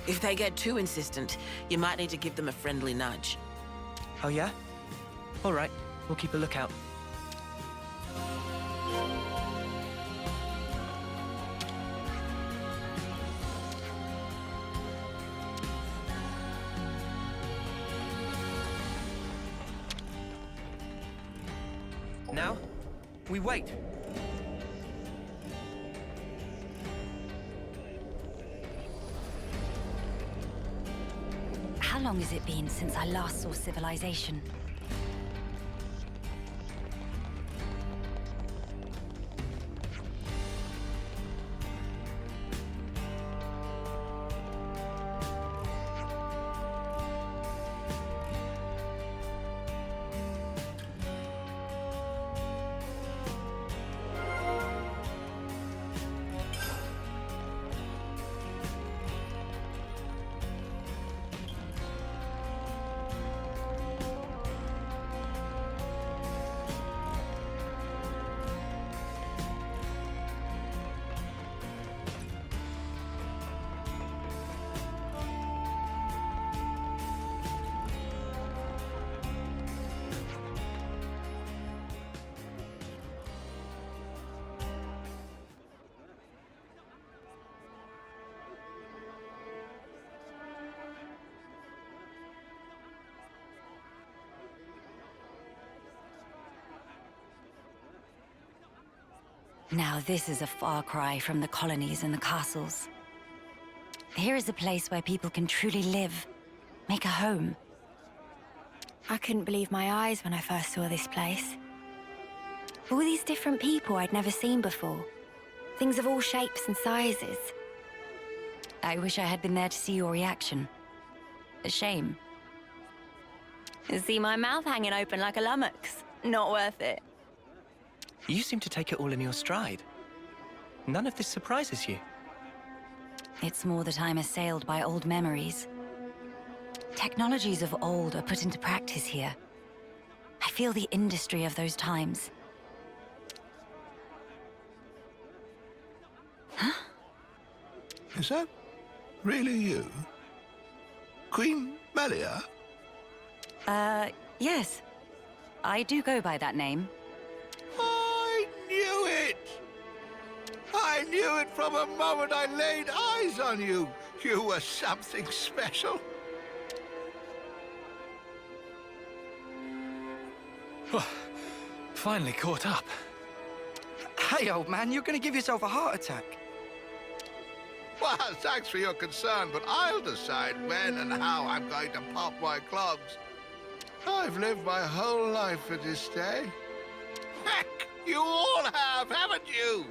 If they get too insistent, you might need to give them a friendly nudge.
Oh yeah? All right, we'll keep a lookout. Now, we wait.
How long has it been since I last saw civilization? Now this is a far cry from the colonies and the castles. Here is a place where people can truly live, make a home.
I couldn't believe my eyes when I first saw this place. All these different people I'd never seen before. Things of all shapes and sizes.
I wish I had been there to see your reaction. A shame.
See my mouth hanging open like a lummox. Not worth it.
You seem to take it all in your stride. None of this surprises you.
It's more that I'm assailed by old memories. Technologies of old are put into practice here. I feel the industry of those times. Huh?
Is that really you? Queen Melia?
Yes. I do go by that name.
I knew it! I knew it from the moment I laid eyes on you. You were something special.
Finally caught up.
Hey, old man, you're gonna give yourself a heart attack.
Well, thanks for your concern, but I'll decide when and how I'm going to pop my clogs. I've lived my whole life for this day. Heck, you all have, haven't you?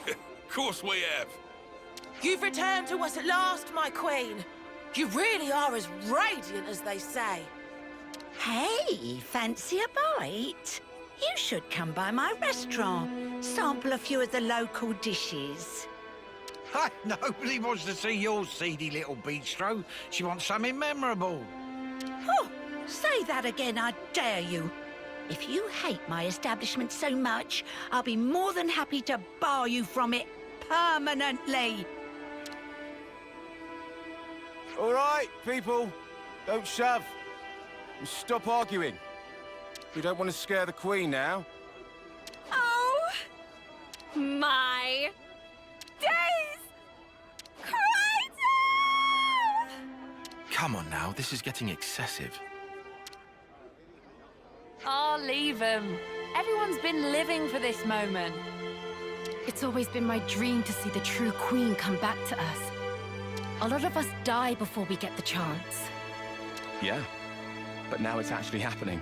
Of course we have.
You've returned to us at last, my queen. You really are as radiant as they say.
Hey, fancy a bite? You should come by my restaurant. Sample a few of the local dishes.
Nobody wants to see your seedy little bistro. She wants something memorable.
Oh, say that again, I dare you. If you hate my establishment so much, I'll be more than happy to bar you from it permanently.
All right, people. Don't shove. And stop arguing. We don't want to scare the Queen now.
Oh my days! Crazy!
Come on now, this is getting excessive.
Oh, leave him. Everyone's been living for this moment.
It's always been my dream to see the true Queen come back to us. A lot of us die before we get the chance.
Yeah, but now it's actually happening.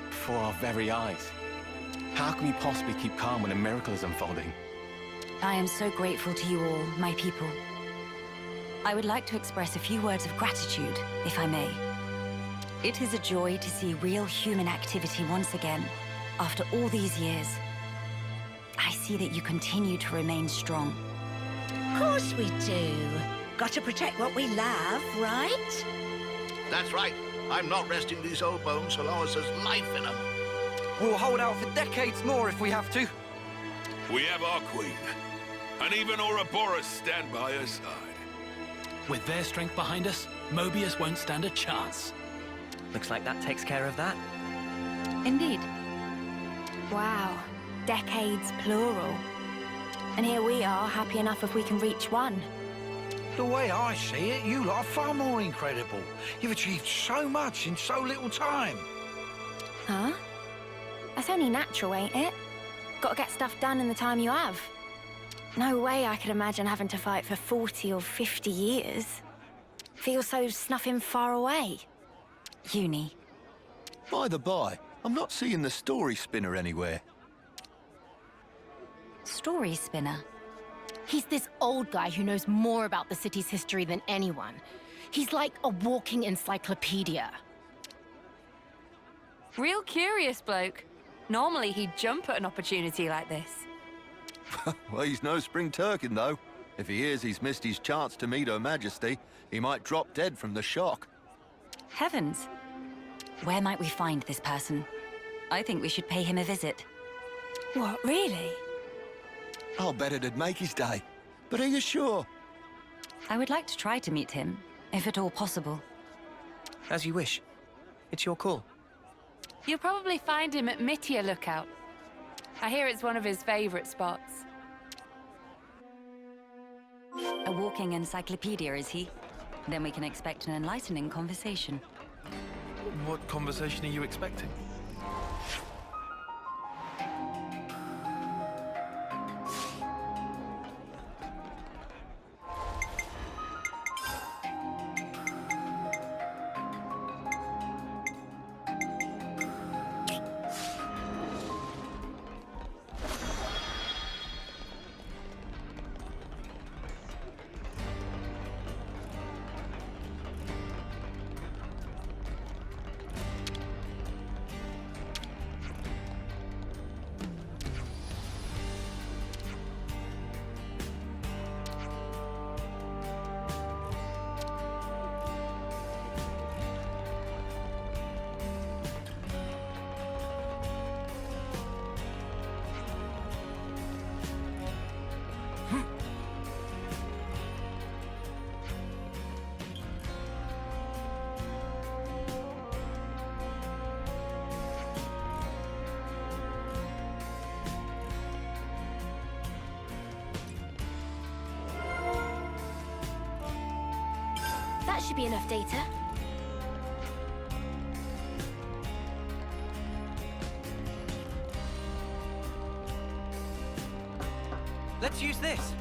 Before our very eyes. How can we possibly keep calm when a miracle is unfolding?
I am so grateful to you all, my people. I would like to express a few words of gratitude, if I may. It is a joy to see real human activity once again, after all these years. I see that you continue to remain strong.
Of course we do. Got to protect what we love, right?
That's right. I'm not resting these old bones so long as there's life in them.
We'll hold out for decades more if we have to.
We have our queen, and even Ouroboros stand by her side.
With their strength behind us, Mobius won't stand a chance.
Looks like that takes care of that.
Indeed. Wow. Decades plural. And here we are, happy enough if we can reach one.
The way I see it, you lot are far more incredible. You've achieved so much in so little time.
Huh? That's only natural, ain't it? Gotta get stuff done in the time you have. No way I could imagine having to fight for 40 or 50 years. Feels so snuffing far away.
Uni.
By the by, I'm not seeing the story spinner anywhere.
Story spinner?
He's this old guy who knows more about the city's history than anyone. He's like a walking encyclopedia.
Real curious bloke. Normally he'd jump at an opportunity like this.
Well, he's no spring turkin, though. If he hears he's missed his chance to meet Her Majesty, he might drop dead from the shock.
Heavens. Where might we find this person? I think we should pay him a visit.
What, really?
I'll bet it'd make his day. But are you sure?
I would like to try to meet him, if at all possible.
As you wish. It's your call.
You'll probably find him at Melia Lookout. I hear it's one of his favorite spots.
A walking encyclopedia, is he? Then we can expect an enlightening conversation.
What conversation are you expecting?
That should be enough data.
Let's use this.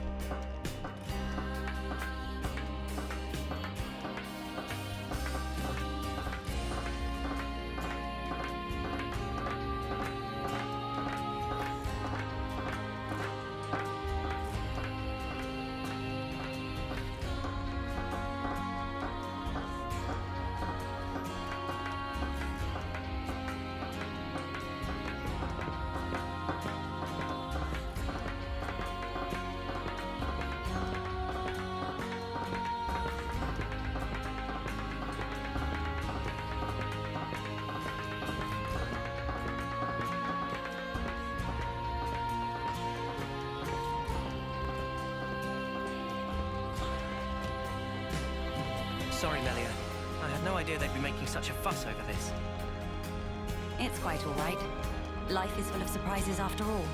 Sorry, Melia. I had no idea they'd be making such a fuss over this.
It's quite all right. Life is full of surprises after all.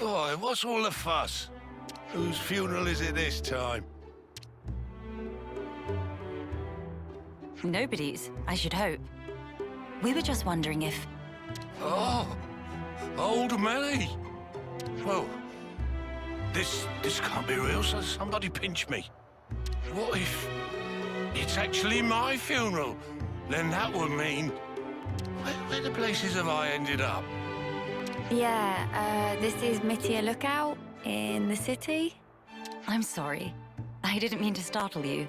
Oi, what's all the fuss? Whose funeral is it this time?
Nobody's, I should hope. We were just wondering if...
Oh, old Melia. Well, this can't be real, so somebody pinch me. What if it's actually my funeral? Then that would mean... Where the places have I ended up?
Yeah, this is Melia Lookout in the city.
I'm sorry. I didn't mean to startle you.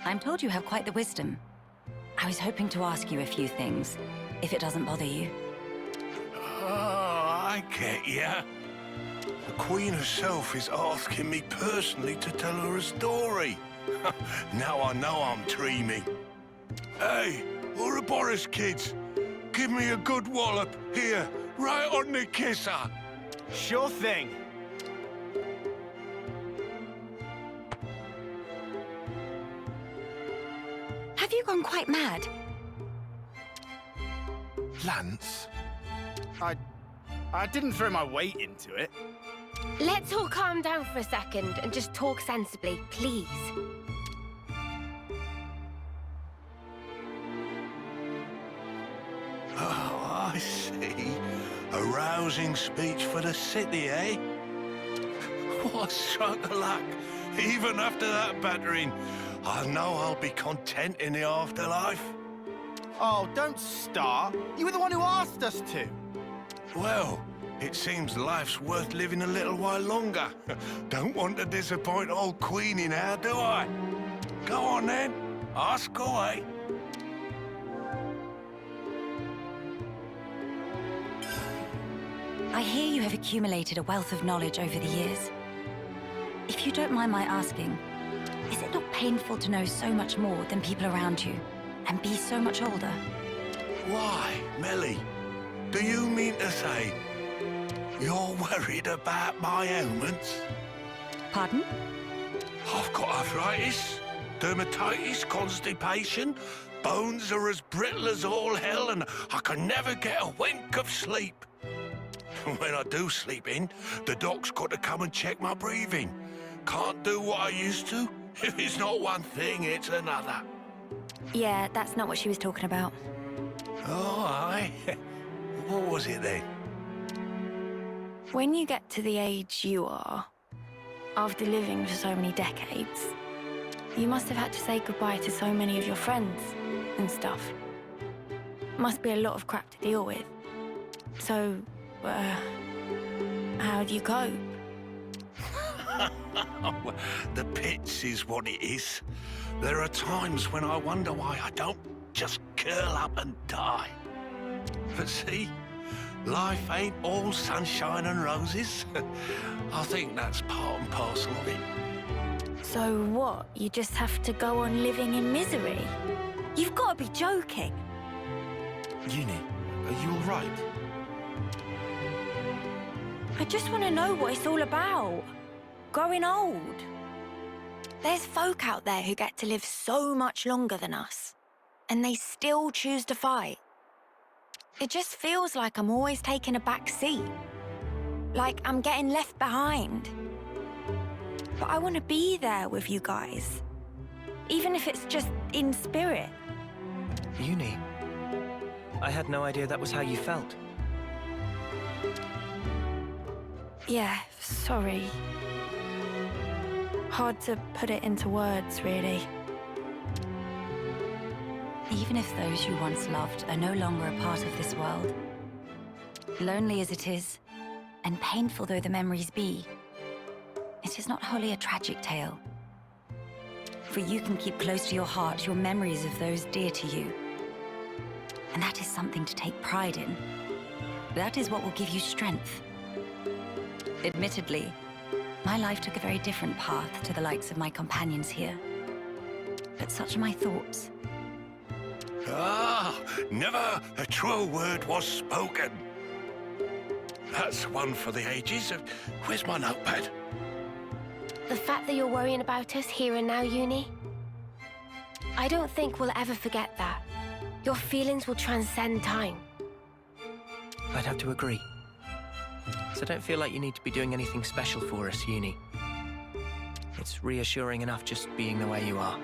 I'm told you have quite the wisdom. I was hoping to ask you a few things, if it doesn't bother you.
Oh, I get ya. The Queen herself is asking me personally to tell her a story. Now I know I'm dreaming. Hey, Ouroboros kids, give me a good wallop here, right on the kisser.
Sure thing.
Have you gone quite mad?
Lance? I didn't throw my weight into it.
Let's all calm down for a second and just talk sensibly, please.
I see. A rousing speech for the city, eh? What a stroke of luck. Even after that battering, I know I'll be content in the afterlife.
Oh, don't start. You were the one who asked us to.
Well, it seems life's worth living a little while longer. Don't want to disappoint old Queenie now, do I? Go on then, ask away.
I hear you have accumulated a wealth of knowledge over the years. If you don't mind my asking, is it not painful to know so much more than people around you, and be so much older?
Why, Melie? Do you mean to say you're worried about my ailments?
Pardon?
I've got arthritis, dermatitis, constipation, bones are as brittle as all hell, and I can never get a wink of sleep. When I do sleep in, the doc's got to come and check my breathing. Can't do what I used to. If it's not one thing, it's another.
Yeah, that's not what she was talking about.
Oh, aye. What was it then?
When you get to the age you are, after living for so many decades, you must have had to say goodbye to so many of your friends and stuff. Must be a lot of crap to deal with. So, how do you cope?
The pits is what it is. There are times when I wonder why I don't just curl up and die. But see, life ain't all sunshine and roses. I think that's part and parcel of it.
So what? You just have to go on living in misery? You've got to be joking.
Uni, are you all right?
I just want to know what it's all about. Growing old. There's folk out there who get to live so much longer than us, and they still choose to fight. It just feels like I'm always taking a back seat. Like I'm getting left behind. But I want to be there with you guys. Even if it's just in spirit.
Uni, I had no idea that was how you felt.
Yeah, sorry. Hard to put it into words, really.
Even if those you once loved are no longer a part of this world, lonely as it is, and painful though the memories be, it is not wholly a tragic tale. For you can keep close to your heart your memories of those dear to you. And that is something to take pride in. That is what will give you strength. Admittedly, my life took a very different path to the likes of my companions here. But such are my thoughts.
Ah, never a truer word was spoken. That's one for the ages. Where's my notepad?
The fact that you're worrying about us here and now, Uni, I don't think we'll ever forget that. Your feelings will transcend time.
I'd have to agree. So don't feel like you need to be doing anything special for us, Uni. It's reassuring enough just being the way you are.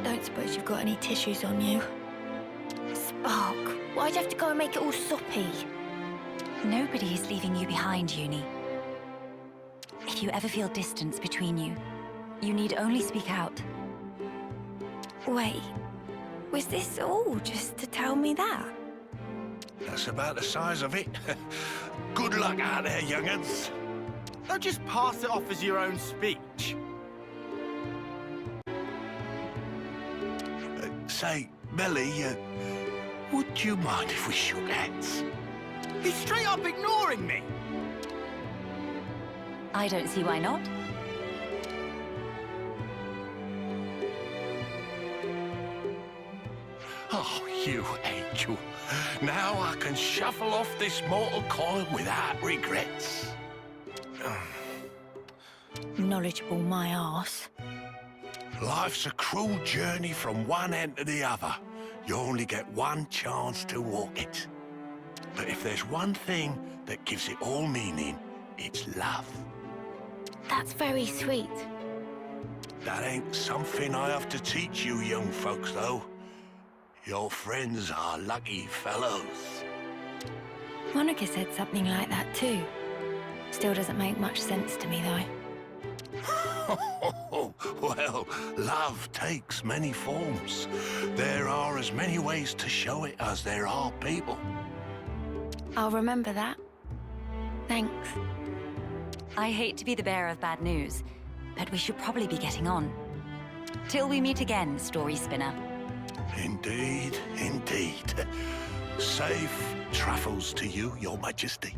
Don't suppose you've got any tissues on you? Spark, why'd you have to go and make it all soppy?
Nobody is leaving you behind, Uni. If you ever feel distance between you, you need only speak out.
Wait, was this all just to tell me that?
That's about the size of it. Good luck out there, young'uns.
Don't just pass it off as your own speech.
Say, Melie, would you mind if we shook hands?
He's straight up ignoring me.
I don't see why not.
Oh, you angel. Now I can shuffle off this mortal coil without regrets.
Knowledgeable my arse.
Life's a cruel journey from one end to the other. You only get one chance to walk it. But if there's one thing that gives it all meaning, it's love.
That's very sweet.
That ain't something I have to teach you young folks, though. Your friends are lucky fellows.
Monica said something like that too. Still doesn't make much sense to me, though.
Well, love takes many forms. There are as many ways to show it as there are people.
I'll remember that. Thanks.
I hate to be the bearer of bad news, but we should probably be getting on. Till we meet again, story spinner.
Indeed, indeed. Safe travels to you, Your Majesty.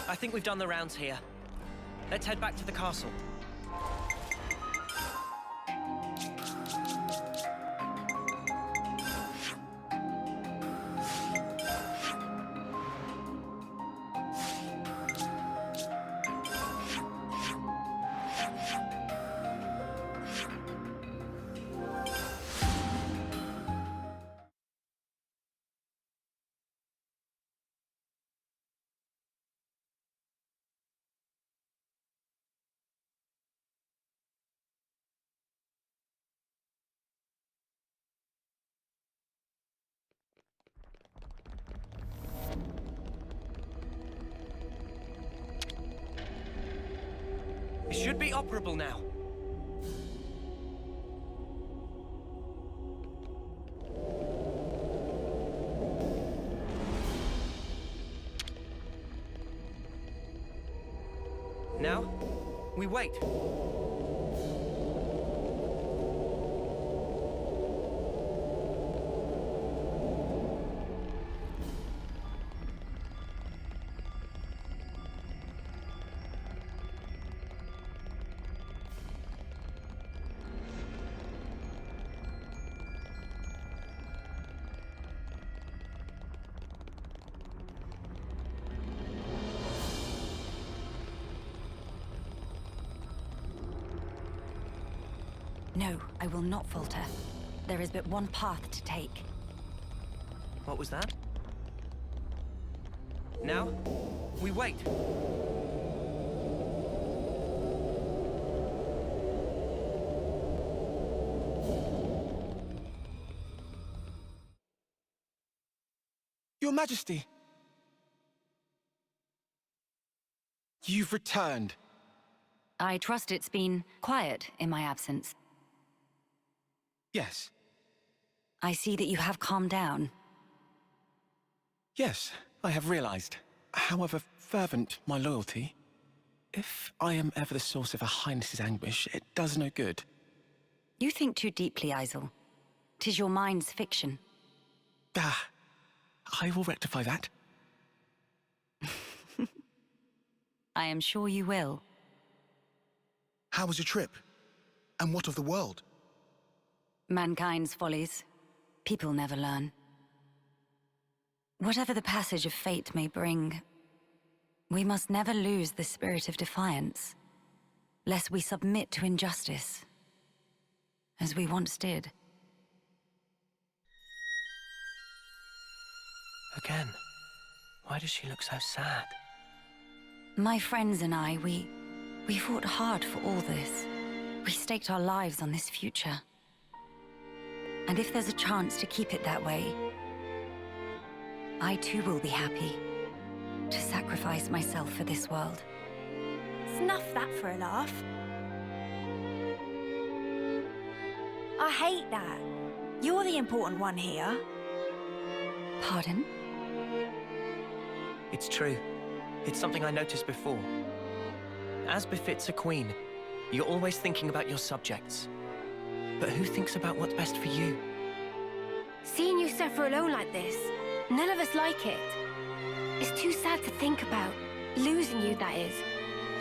I think we've done the rounds here. Let's head back to the castle. It should be operable now. Now, we wait.
No, I will not falter. There is but one path to take.
What was that? Now, we wait.
Your Majesty! You've returned.
I trust it's been quiet in my absence.
Yes.
I see that you have calmed down.
Yes, I have realized. However fervent my loyalty, if I am ever the source of Her Highness's anguish, it does no good.
You think too deeply, Isel. 'Tis your mind's fiction.
Ah, I will rectify that.
I am sure you will.
How was your trip? And what of the world?
Mankind's follies. People never learn. Whatever the passage of fate may bring, we must never lose the spirit of defiance, lest we submit to injustice, as we once did.
Again. Why does she look so sad?
My friends and I, we fought hard for all this. We staked our lives on this future. And if there's a chance to keep it that way, I too will be happy to sacrifice myself for this world.
Snuff that for a laugh. I hate that. You're the important one here.
Pardon?
It's true. It's something I noticed before. As befits a queen, you're always thinking about your subjects. But who thinks about what's best for you?
Seeing you suffer alone like this, none of us like it. It's too sad to think about. Losing you, that is.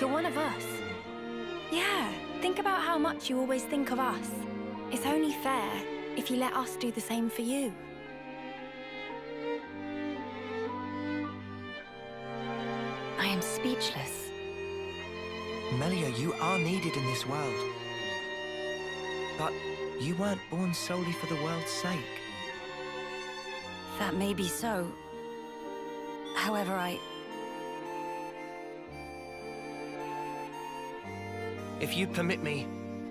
You're one of us. Yeah, think about how much you always think of us. It's only fair if you let us do the same for you.
I am speechless.
Melia, you are needed in this world. But you weren't born solely for the world's sake.
That may be so.
If you permit me,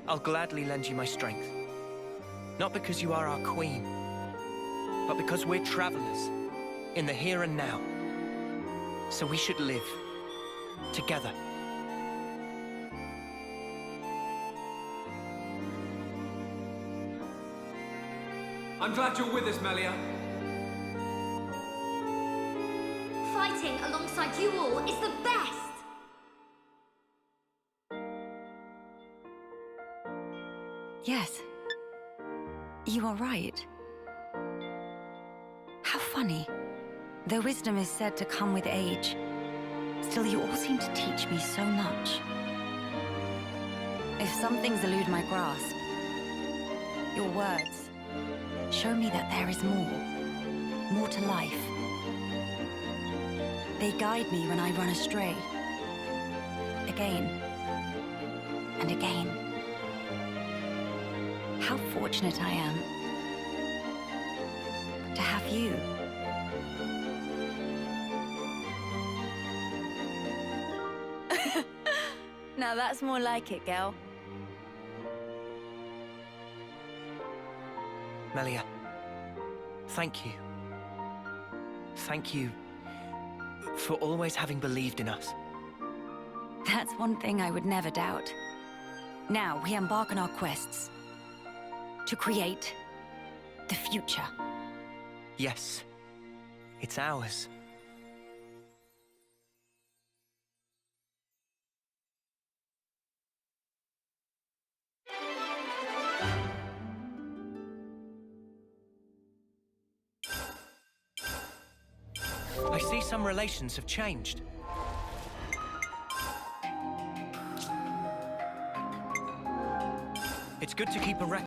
I'll gladly lend you my strength. Not because you are our queen, but because we're travelers in the here and now. So we should live together.
I'm glad you're with us, Melia.
Fighting alongside you all is the best!
Yes. You are right. How funny. Though wisdom is said to come with age, still you all seem to teach me so much. If some things elude my grasp, your words show me that there is more to life. They guide me when I run astray, again and again. How fortunate I am to have you.
Now that's more like it, girl.
Melia, thank you. Thank you for always having believed in us.
That's one thing I would never doubt. Now we embark on our quests to create the future.
Yes, it's ours. I see some relations have changed. It's good to keep a record.